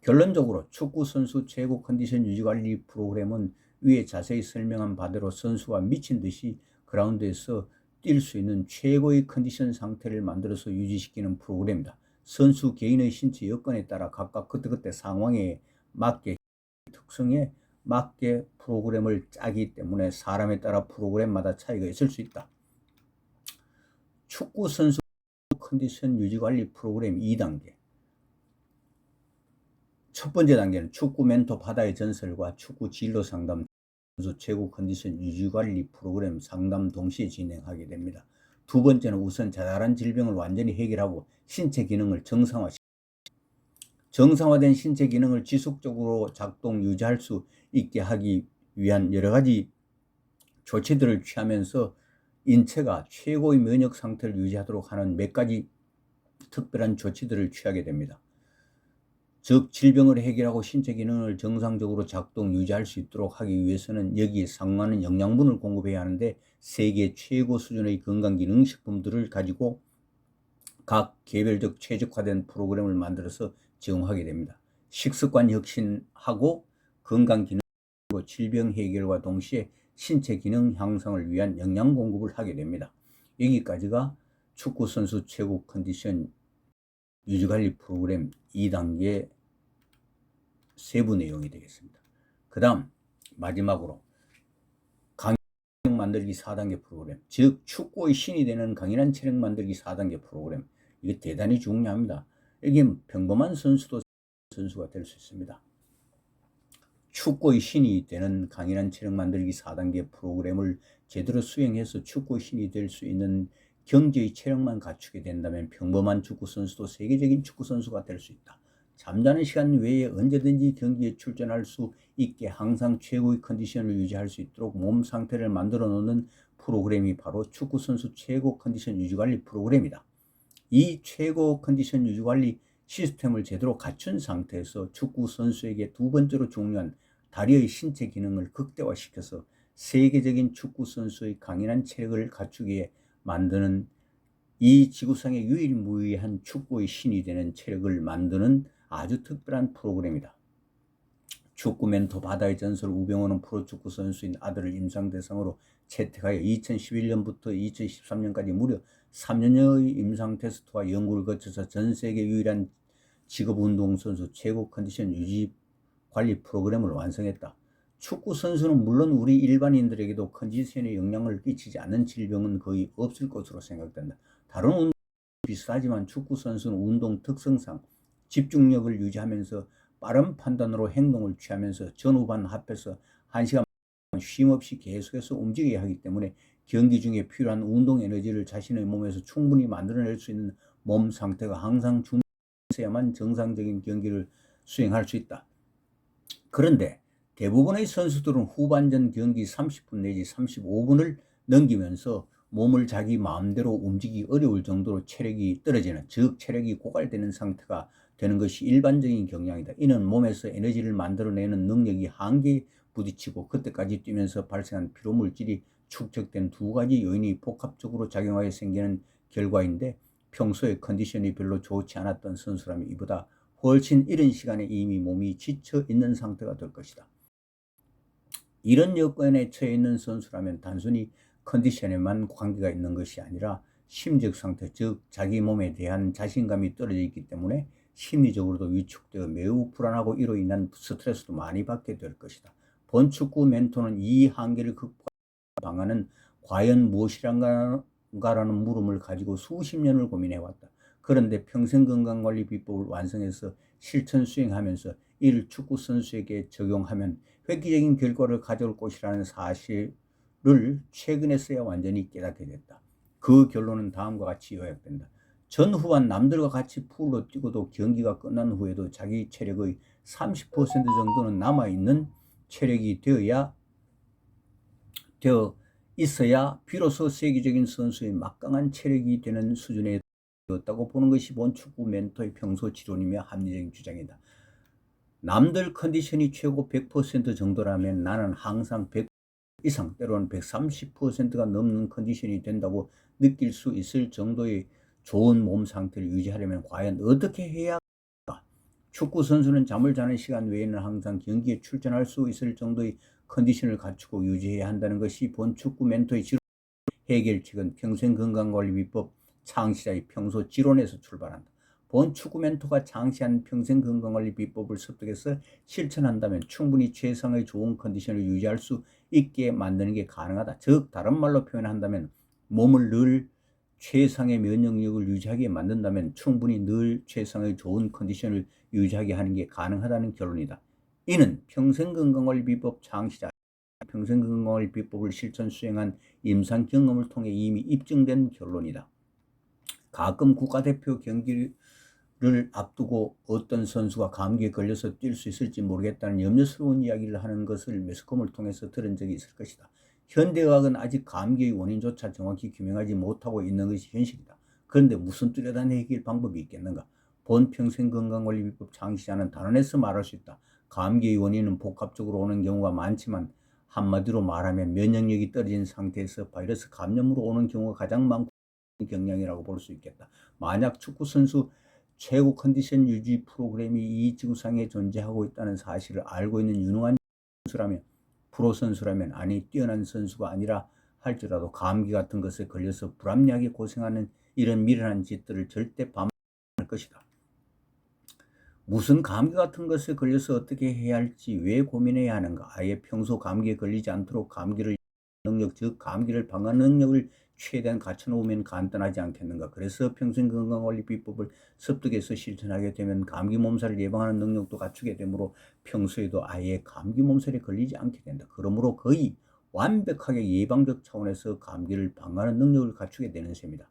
결론적으로 축구 선수 최고 컨디션 유지 관리 프로그램은 위에 자세히 설명한 바대로 선수가 미친 듯이 그라운드에서 뛸 수 있는 최고의 컨디션 상태를 만들어서 유지시키는 프로그램이다. 선수 개인의 신체 여건에 따라 각각 그때그때 상황에 맞게 특성에 맞게 프로그램을 짜기 때문에 사람에 따라 프로그램마다 차이가 있을 수 있다. 축구 선수 컨디션 유지 관리 프로그램 2단계. 첫 번째 단계는 축구 멘토 바다의 전설과 축구 진로 상담 선수 최고 컨디션 유지 관리 프로그램 상담 동시에 진행하게 됩니다. 두 번째는 우선 자잘한 질병을 완전히 해결하고 신체 기능을 정상화된 신체 기능을 지속적으로 작동 유지할 수 있게 하기 위한 여러 가지 조치들을 취하면서 인체가 최고의 면역 상태를 유지하도록 하는 몇 가지 특별한 조치들을 취하게 됩니다. 즉 질병을 해결하고 신체 기능을 정상적으로 작동 유지할 수 있도록 하기 위해서는 여기에 상응하는 영양분을 공급해야 하는데 세계 최고 수준의 건강기능식품들을 가지고 각 개별적 최적화된 프로그램을 만들어서 제공하게 됩니다. 식습관 혁신하고 건강기능 그리고 질병 해결과 동시에 신체 기능 향상을 위한 영양 공급을 하게 됩니다. 여기까지가 축구선수 최고 컨디션 유지관리 프로그램 2단계 세부 내용이 되겠습니다. 그 다음 마지막으로 강인한 체력 만들기 4단계 프로그램, 즉 축구의 신이 되는 강인한 체력 만들기 4단계 프로그램. 이게 대단히 중요합니다. 이게 평범한 선수도 선수가 될 수 있습니다. 축구의 신이 되는 강인한 체력 만들기 4단계 프로그램을 제대로 수행해서 축구의 신이 될 수 있는 경제의 체력만 갖추게 된다면 평범한 축구 선수도 세계적인 축구 선수가 될 수 있다. 잠자는 시간 외에 언제든지 경기에 출전할 수 있게 항상 최고의 컨디션을 유지할 수 있도록 몸 상태를 만들어 놓는 프로그램이 바로 축구 선수 최고 컨디션 유지 관리 프로그램이다. 이 최고 컨디션 유지 관리 시스템을 제대로 갖춘 상태에서 축구 선수에게 두 번째로 중요한 다리의 신체 기능을 극대화시켜서 세계적인 축구 선수의 강인한 체력을 갖추게 만드는 이 지구상의 유일무이한 축구의 신이 되는 체력을 만드는 아주 특별한 프로그램이다. 축구 멘토 바다의 전설 우병호는 프로축구 선수인 아들을 임상 대상으로 채택하여 2011년부터 2013년까지 무려 3년여의 임상 테스트와 연구를 거쳐서 전 세계 유일한 직업운동선수 최고 컨디션 유지 관리 프로그램을 완성했다. 축구 선수는 물론 우리 일반인들에게도 컨디션에 영향을 끼치지 않는 질병은 거의 없을 것으로 생각된다. 다른 운동 비슷하지만 축구 선수는 운동 특성상 집중력을 유지하면서 빠른 판단으로 행동을 취하면서 전후반 합해서 1시간 쉼없이 계속해서 움직여야 하기 때문에 경기 중에 필요한 운동 에너지를 자신의 몸에서 충분히 만들어낼 수 있는 몸 상태가 항상 준비되어야만 정상적인 경기를 수행할 수 있다. 그런데 대부분의 선수들은 후반전 경기 30분 내지 35분을 넘기면서 몸을 자기 마음대로 움직이기 어려울 정도로 체력이 떨어지는, 즉 체력이 고갈되는 상태가 되는 것이 일반적인 경향이다. 이는 몸에서 에너지를 만들어내는 능력이 한계에 부딪히고 그때까지 뛰면서 발생한 피로물질이 축적된 두 가지 요인이 복합적으로 작용하여 생기는 결과인데 평소에 컨디션이 별로 좋지 않았던 선수라면 이보다 훨씬 이른 시간에 이미 몸이 지쳐 있는 상태가 될 것이다. 이런 여건에 처해 있는 선수라면 단순히 컨디션에만 관계가 있는 것이 아니라 심적 상태, 즉 자기 몸에 대한 자신감이 떨어져 있기 때문에 심리적으로도 위축되어 매우 불안하고 이로 인한 스트레스도 많이 받게 될 것이다. 본 축구 멘토는 이 한계를 극복하는 방안은 과연 무엇이란가라는 물음을 가지고 수십 년을 고민해왔다. 그런데 평생건강관리 비법을 완성해서 실천 수행하면서 이를 축구 선수에게 적용하면 획기적인 결과를 가져올 것이라는 사실을 최근에서야 완전히 깨닫게 됐다. 그 결론은 다음과 같이 요약된다. 전후반 남들과 같이 풀로 뛰고도 경기가 끝난 후에도 자기 체력의 30% 정도는 남아있는 체력이 되어 있어야 비로소 세계적인 선수의 막강한 체력이 되는 수준에 되었다고 보는 것이 본 축구 멘토의 평소 지론이며 합리적인 주장이다. 남들 컨디션이 최고 100% 정도라면 나는 항상 100% 이상, 때로는 130%가 넘는 컨디션이 된다고 느낄 수 있을 정도의 좋은 몸 상태를 유지하려면 과연 어떻게 해야 할까? 축구 선수는 잠을 자는 시간 외에는 항상 경기에 출전할 수 있을 정도의 컨디션을 갖추고 유지해야 한다는 것이 본 축구 멘토의 지론. 해결책은 평생건강관리비법 창시자의 평소 지론에서 출발한다. 본 축구 멘토가 창시한 평생건강관리비법을 습득해서 실천한다면 충분히 최상의 좋은 컨디션을 유지할 수 있게 만드는 게 가능하다. 즉 다른 말로 표현한다면 몸을 늘 최상의 면역력을 유지하게 만든다면 충분히 늘 최상의 좋은 컨디션을 유지하게 하는 게 가능하다는 결론이다. 이는 평생건강관리비법 창시자 평생건강관리 비법을 실천 수행한 임상 경험을 통해 이미 입증된 결론이다. 가끔 국가대표 경기를 앞두고 어떤 선수가 감기에 걸려서 뛸 수 있을지 모르겠다는 염려스러운 이야기를 하는 것을 매스컴을 통해서 들은 적이 있을 것이다. 현대의학은 아직 감기의 원인조차 정확히 규명하지 못하고 있는 것이 현실이다. 그런데 무슨 뚜렷한 해결 방법이 있겠는가? 본 평생건강관리비법 창시자는 단언해서 말할 수 있다. 감기의 원인은 복합적으로 오는 경우가 많지만 한마디로 말하면 면역력이 떨어진 상태에서 바이러스 감염으로 오는 경우가 가장 많고 경향이라고 볼 수 있겠다. 만약 축구선수 최고 컨디션 유지 프로그램이 이 지구상에 존재하고 있다는 사실을 알고 있는 유능한 선수라면, 프로 선수라면, 아니 뛰어난 선수가 아니라 할지라도 감기 같은 것에 걸려서 불합리하게 고생하는 이런 미련한 짓들을 절대 반복할 것이다. 무슨 감기 같은 것에 걸려서 어떻게 해야 할지 왜 고민해야 하는가? 아예 평소 감기에 걸리지 않도록 감기를 능력, 즉 감기를 방어하는 능력을 최대한 갖춰놓으면 간단하지 않겠는가? 그래서 평생건강관리비법을 습득해서 실천하게 되면 감기 몸살을 예방하는 능력도 갖추게 되므로 평소에도 아예 감기 몸살에 걸리지 않게 된다. 그러므로 거의 완벽하게 예방적 차원에서 감기를 방어하는 능력을 갖추게 되는 셈이다.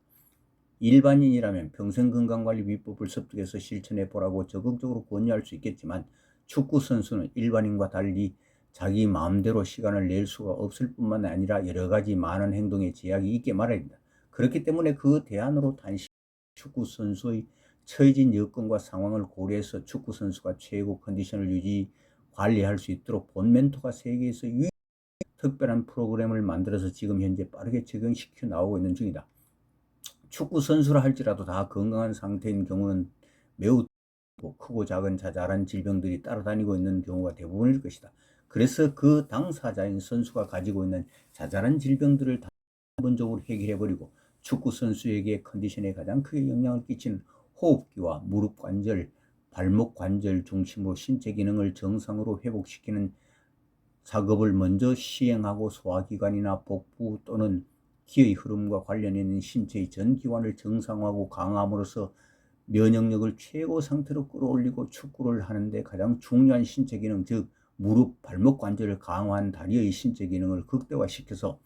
일반인이라면 평생건강관리비법을 습득해서 실천해보라고 적극적으로 권유할 수 있겠지만 축구선수는 일반인과 달리 자기 마음대로 시간을 낼 수가 없을 뿐만 아니라 여러 가지 많은 행동에 제약이 있게 말입니다. 그렇기 때문에 그 대안으로 단시 축구선수의 처해진 여건과 상황을 고려해서 축구선수가 최고 컨디션을 유지 관리할 수 있도록 본 멘토가 세계에서 유일한 특별한 프로그램을 만들어서 지금 현재 빠르게 적용시켜 나오고 있는 중이다. 축구 선수라 할지라도 다 건강한 상태인 경우는 매우 크고 작은 자잘한 질병들이 따라다니고 있는 경우가 대부분일 것이다. 그래서 그 당사자인 선수가 가지고 있는 자잘한 질병들을 다 근본적으로 해결해버리고 축구 선수에게 컨디션에 가장 크게 영향을 끼치는 호흡기와 무릎 관절, 발목 관절 중심으로 신체 기능을 정상으로 회복시키는 작업을 먼저 시행하고 소화기관이나 복부 또는 기의 흐름과 관련 있는 신체의 전 기관을 정상화하고 강화함으로써 면역력을 최고 상태로 끌어올리고 축구를 하는데 가장 중요한 신체 기능, 즉 무릎, 발목 관절을 강화한 다리의 신체 기능을 극대화시켜서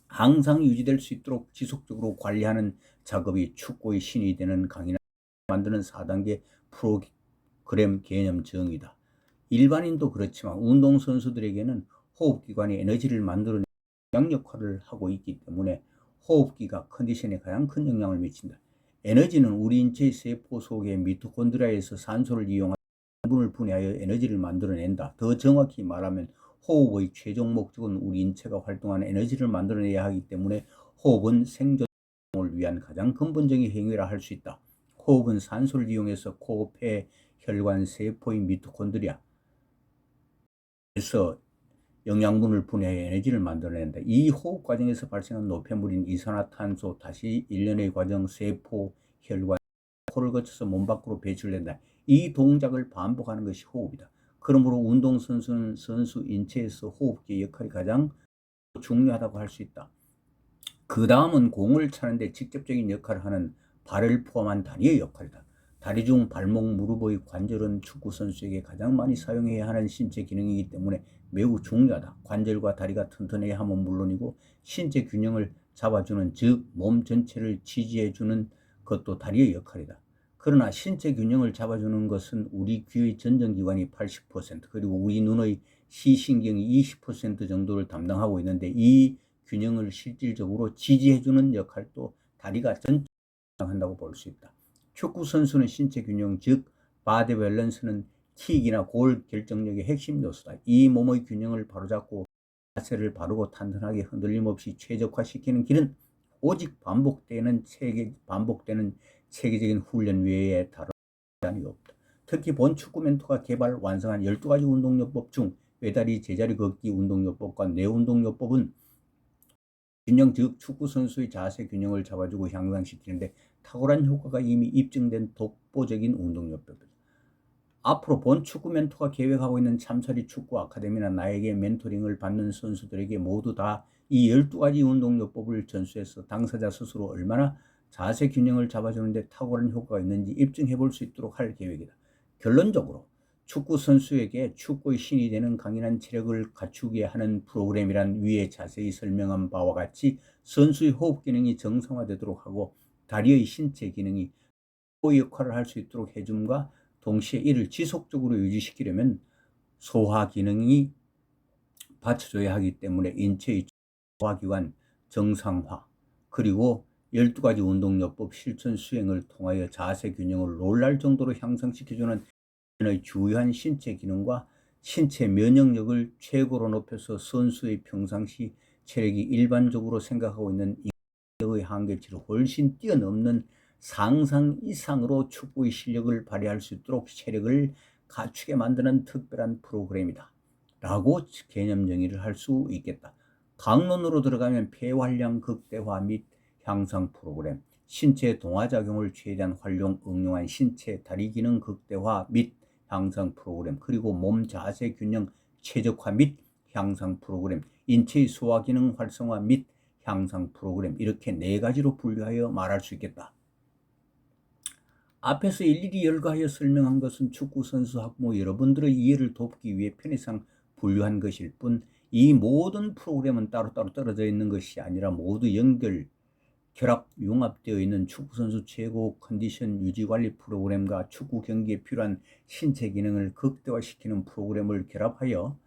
항상 유지될 수 있도록 지속적으로 관리하는 작업이 축구의 신이 되는 강인한 만드는 4단계 프로그램 개념 정의다. 일반인도 그렇지만 운동선수들에게는 호흡기관이 에너지를 만들어내는 영양 역할을 하고 있기 때문에 호흡기가 컨디션에 가장 큰 영향을 미친다. 에너지는 우리 인체의 세포 속의 미토콘드리아에서 산소를 이용하여 성분을 분해하여 에너지를 만들어낸다. 더 정확히 말하면 호흡의 최종 목적은 우리 인체가 활동하는 에너지를 만들어내야 하기 때문에 호흡은 생존을 위한 가장 근본적인 행위라 할 수 있다. 호흡은 산소를 이용해서 코, 폐, 혈관, 세포인 미토콘드리아 에서 영양분을 분해해 에너지를 만들어낸다. 이 호흡 과정에서 발생한 노폐물인 이산화탄소 다시 일련의 과정 세포, 혈관, 코를 거쳐서 몸 밖으로 배출된다. 이 동작을 반복하는 것이 호흡이다. 그러므로 운동선수는 선수 인체에서 호흡기의 역할이 가장 중요하다고 할 수 있다. 그 다음은 공을 차는데 직접적인 역할을 하는 발을 포함한 다리의 역할이다. 다리 중 발목, 무릎의 관절은 축구선수에게 가장 많이 사용해야 하는 신체 기능이기 때문에 매우 중요하다. 관절과 다리가 튼튼해야 함은 물론이고 신체 균형을 잡아주는, 즉 몸 전체를 지지해주는 것도 다리의 역할이다. 그러나 신체 균형을 잡아주는 것은 우리 귀의 전정기관이 80% 그리고 우리 눈의 시신경이 20% 정도를 담당하고 있는데 이 균형을 실질적으로 지지해주는 역할도 다리가 전적으로 한다고 볼 수 있다. 축구 선수는 신체 균형, 즉 바디 밸런스는 킥이나 골 결정력의 핵심 요소다. 이 몸의 균형을 바로잡고 자세를 바르고 탄탄하게 흔들림 없이 최적화시키는 길은 오직 반복되는 체계적인 훈련 외에 다른 방법이 없다. 특히 본 축구 멘토가 개발 완성한 12가지 운동요법 중 외다리 제자리 걷기 운동요법과 뇌운동요법은 균형, 즉 축구 선수의 자세 균형을 잡아주고 향상시키는데 탁월한 효과가 이미 입증된 독보적인 운동요법이다. 앞으로 본 축구 멘토가 계획하고 있는 참사리 축구 아카데미나 나에게 멘토링을 받는 선수들에게 모두 다 이 12가지 운동요법을 전수해서 당사자 스스로 얼마나 자세 균형을 잡아주는데 탁월한 효과가 있는지 입증해 볼 수 있도록 할 계획이다. 결론적으로 축구 선수에게 축구의 신이 되는 강인한 체력을 갖추게 하는 프로그램이란 위에 자세히 설명한 바와 같이 선수의 호흡 기능이 정상화되도록 하고 다리의 신체 기능이 역할을 할 수 있도록 해줌과 동시에 이를 지속적으로 유지시키려면 소화 기능이 받쳐줘야 하기 때문에 인체의 소화기관 정상화, 그리고 12가지 운동요법 실천 수행을 통하여 자세 균형을 놀랄 정도로 향상시켜주는 주요한 신체 기능과 신체 면역력을 최고로 높여서 선수의 평상시 체력이 일반적으로 생각하고 있는 인격의 한계치를 훨씬 뛰어넘는 상상 이상으로 축구의 실력을 발휘할 수 있도록 체력을 갖추게 만드는 특별한 프로그램이다 라고 개념 정의를 할 수 있겠다. 강론으로 들어가면 폐활량 극대화 및 향상 프로그램, 신체 동화작용을 최대한 응용한 신체 다리 기능 극대화 및 향상 프로그램, 그리고 몸 자세 균형 최적화 및 향상 프로그램, 인체의 소화 기능 활성화 및 향상 프로그램, 이렇게 4가지로 분류하여 말할 수 있겠다. 앞에서 일일이 열거하여 설명한 것은 축구 선수 학부모 여러분들의 이해를 돕기 위해 편의상 분류한 것일 뿐, 이 모든 프로그램은 따로따로 떨어져 있는 것이 아니라 모두 결합, 융합되어 있는 축구선수 최고 컨디션 유지관리 프로그램과 축구 경기에 필요한 신체 기능을 극대화시키는 프로그램을 결합하여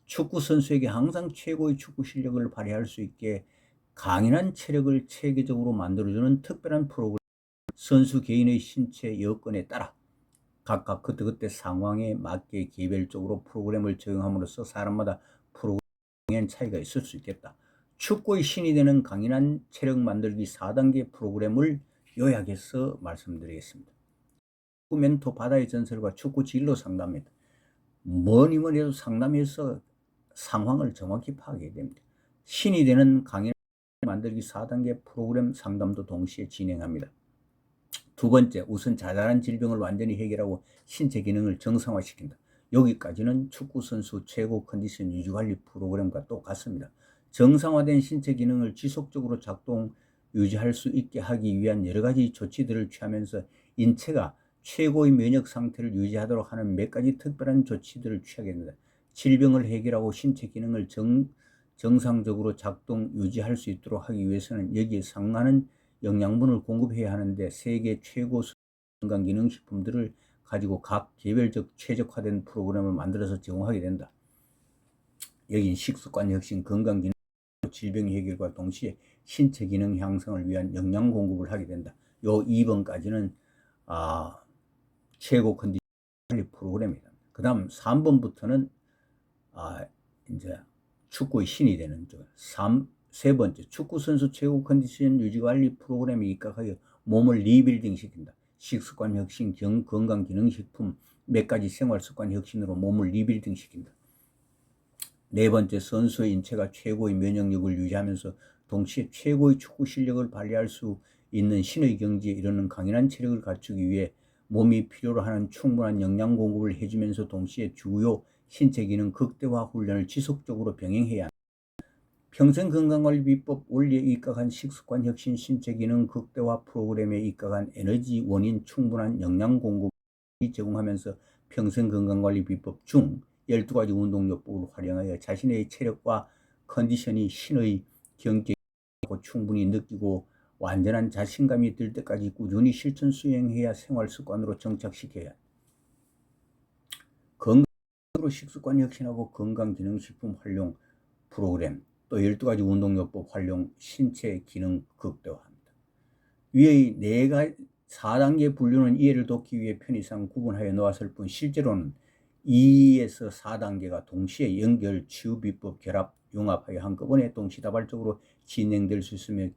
축구선수에게 항상 최고의 축구 실력을 발휘할 수 있게 강인한 체력을 체계적으로 만들어주는 특별한 프로그램. 선수 개인의 신체 여건에 따라 각각 그때그때 상황에 맞게 개별적으로 프로그램을 적용함으로써 사람마다 프로그램에 차이가 있을 수 있겠다. 축구의 신이 되는 강인한 체력 만들기 4단계 프로그램을 요약해서 말씀드리겠습니다. 축구 멘토 바다의 전설과 축구 진로 상담입니다. 뭐니 해도 상담에서 상황을 정확히 파악해야 됩니다. 신이 되는 강인한 만들기 4단계 프로그램 상담도 동시에 진행합니다. 두 번째, 우선 자잘한 질병을 완전히 해결하고 신체 기능을 정상화시킨다. 여기까지는 축구선수 최고 컨디션 유지관리 프로그램과 똑같습니다. 정상화된 신체 기능을 지속적으로 유지할 수 있게 하기 위한 여러 가지 조치들을 취하면서 인체가 최고의 면역 상태를 유지하도록 하는 몇 가지 특별한 조치들을 취하게 됩니다. 질병을 해결하고 신체 기능을 정상적으로 유지할 수 있도록 하기 위해서는 여기에 상당한 영양분을 공급해야 하는데 세계 최고 건강기능식품들을 가지고 각 개별적 최적화된 프로그램을 만들어서 제공하게 된다. 여긴 식습관 혁신, 건강기능, 질병 해결과 동시에 신체 기능 향상을 위한 영양 공급을 하게 된다. 요 2번까지는 최고 컨디션 관리 프로그램이다. 그 다음 3번부터는 이제 축구의 신이 되는 쪽. 세 번째, 축구선수 최고 컨디션 유지관리 프로그램에 입각하여 몸을 리빌딩 시킨다. 식습관 혁신, 건강기능식품, 몇 가지 생활습관 혁신으로 몸을 리빌딩 시킨다. 네 번째, 선수의 인체가 최고의 면역력을 유지하면서 동시에 최고의 축구 실력을 발휘할 수 있는 신의 경지에 이르는 강인한 체력을 갖추기 위해 몸이 필요로 하는 충분한 영양 공급을 해주면서 동시에 주요 신체 기능 극대화 훈련을 지속적으로 병행해야 한다. 평생건강관리 비법 원리에 입각한 식습관 혁신 신체 기능 극대화 프로그램에 입각한 에너지 원인 충분한 영양 공급을 제공하면서 평생건강관리 비법 중 12가지 운동요법을 활용하여 자신의 체력과 컨디션이 신의 경계에 충분히 느끼고 완전한 자신감이 들 때까지 꾸준히 실천 수행해야 생활습관으로 정착시켜야 한다. 건강으로 식습관 혁신하고 건강기능식품 활용 프로그램, 또 12가지 운동요법 활용, 신체 기능 극대화합니다. 위의 4단계 분류는 이해를 돕기 위해 편의상 구분하여 놓았을 뿐 실제로는 2에서 4단계가 동시에 연결, 치유 비법, 결합, 융합하여 한꺼번에 동시다발적으로 진행될 수 있으며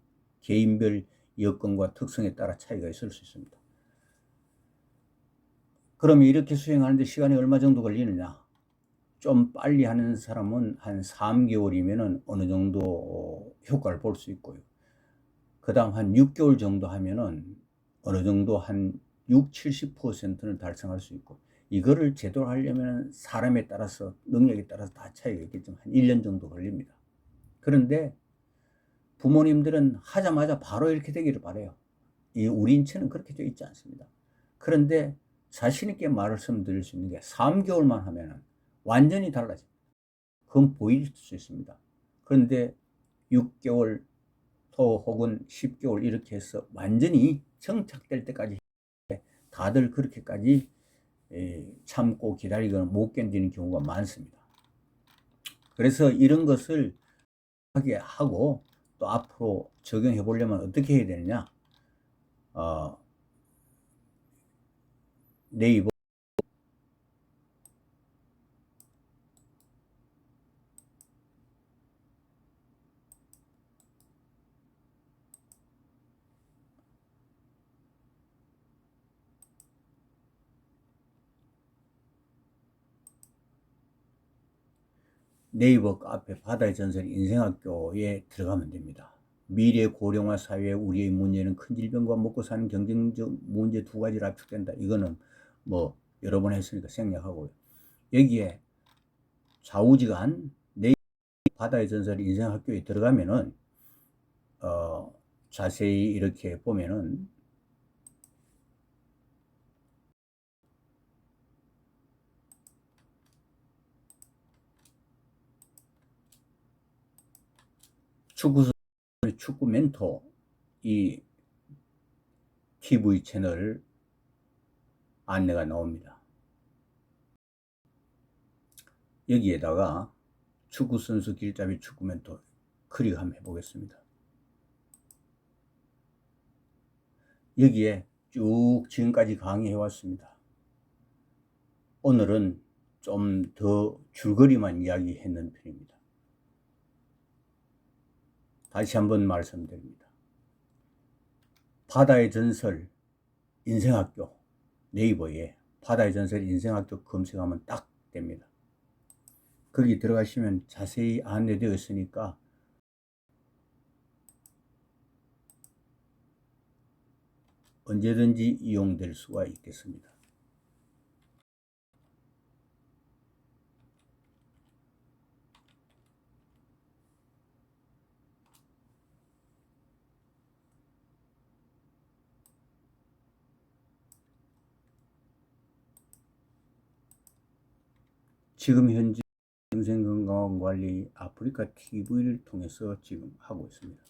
개인별 여건과 특성에 따라 차이가 있을 수 있습니다. 그러면 이렇게 수행하는데 시간이 얼마 정도 걸리느냐? 좀 빨리 하는 사람은 한 3개월이면 어느 정도 효과를 볼 수 있고요. 그 다음 한 6개월 정도 하면은 어느 정도 한 60~70%는 달성할 수 있고, 이거를 제대로 하려면 사람에 따라서 능력에 따라서 다 차이가 있겠지만 한 1년 정도 걸립니다. 그런데 부모님들은 하자마자 바로 이렇게 되기를 바라요. 이 우리 인체는 그렇게 되어 있지 않습니다. 그런데 자신 있게 말씀드릴 수 있는 게 3개월만 하면은 완전히 달라집니다. 그건 보일 수 있습니다. 그런데 6개월 또 혹은 10개월 이렇게 해서 완전히 정착될 때까지 다들 그렇게까지 참고 기다리거나 못 견디는 경우가 많습니다. 그래서 이런 것을 하게 하고 또 앞으로 적용해 보려면 어떻게 해야 되느냐? 네이버 네이버 카페 바다의 전설 인생학교에 들어가면 됩니다. 미래 고령화 사회의 우리의 문제는 큰 질병과 먹고 사는 경쟁적 문제 두 가지를 압축된다. 이거는 뭐 여러 번 했으니까 생략하고요. 여기에 좌우지간 네이버 바다의 전설 인생학교에 들어가면은 자세히 이렇게 보면은 축구 멘토 이 TV 채널 안내가 나옵니다. 여기에다가 축구선수 길잡이 축구 멘토 클릭 한번 해보겠습니다. 여기에 쭉 지금까지 강의해 왔습니다. 오늘은 좀 더 줄거리만 이야기했는 편입니다. 다시 한번 말씀드립니다. 바다의 전설 인생학교 네이버에 바다의 전설 인생학교 검색하면 딱 됩니다. 거기 들어가시면 자세히 안내되어 있으니까 언제든지 이용될 수가 있겠습니다. 지금 현재 영생건강관리 아프리카 TV를 통해서 지금 하고 있습니다.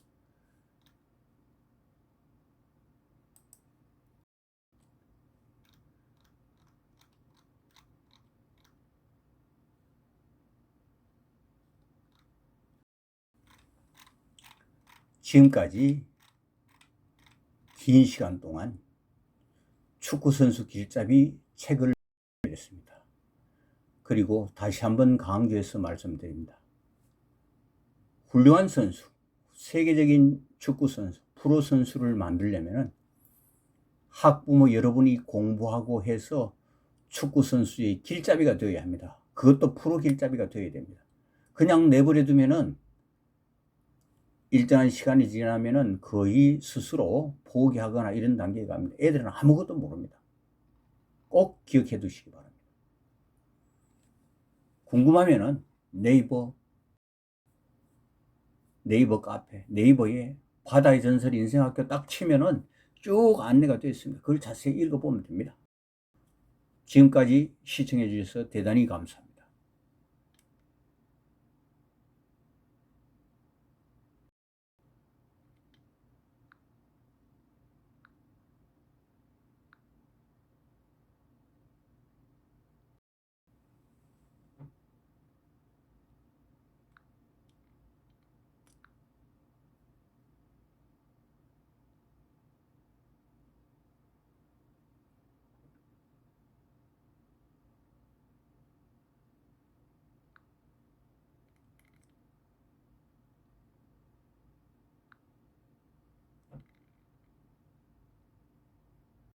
지금까지 긴 시간 동안 축구선수 길잡이 책을 했습니다. 그리고 다시 한번 강조해서 말씀드립니다. 훌륭한 선수, 세계적인 축구선수, 프로선수를 만들려면 학부모 여러분이 공부하고 해서 축구선수의 길잡이가 되어야 합니다. 그것도 프로 길잡이가 되어야 됩니다. 그냥 내버려 두면은 일정한 시간이 지나면은 거의 스스로 포기하거나 이런 단계에 갑니다. 애들은 아무것도 모릅니다. 꼭 기억해 두시기 바랍니다. 궁금하면은 네이버 카페, 네이버에 바다의 전설 인생학교 딱 치면은 쭉 안내가 되어 있습니다. 그걸 자세히 읽어보면 됩니다. 지금까지 시청해 주셔서 대단히 감사합니다.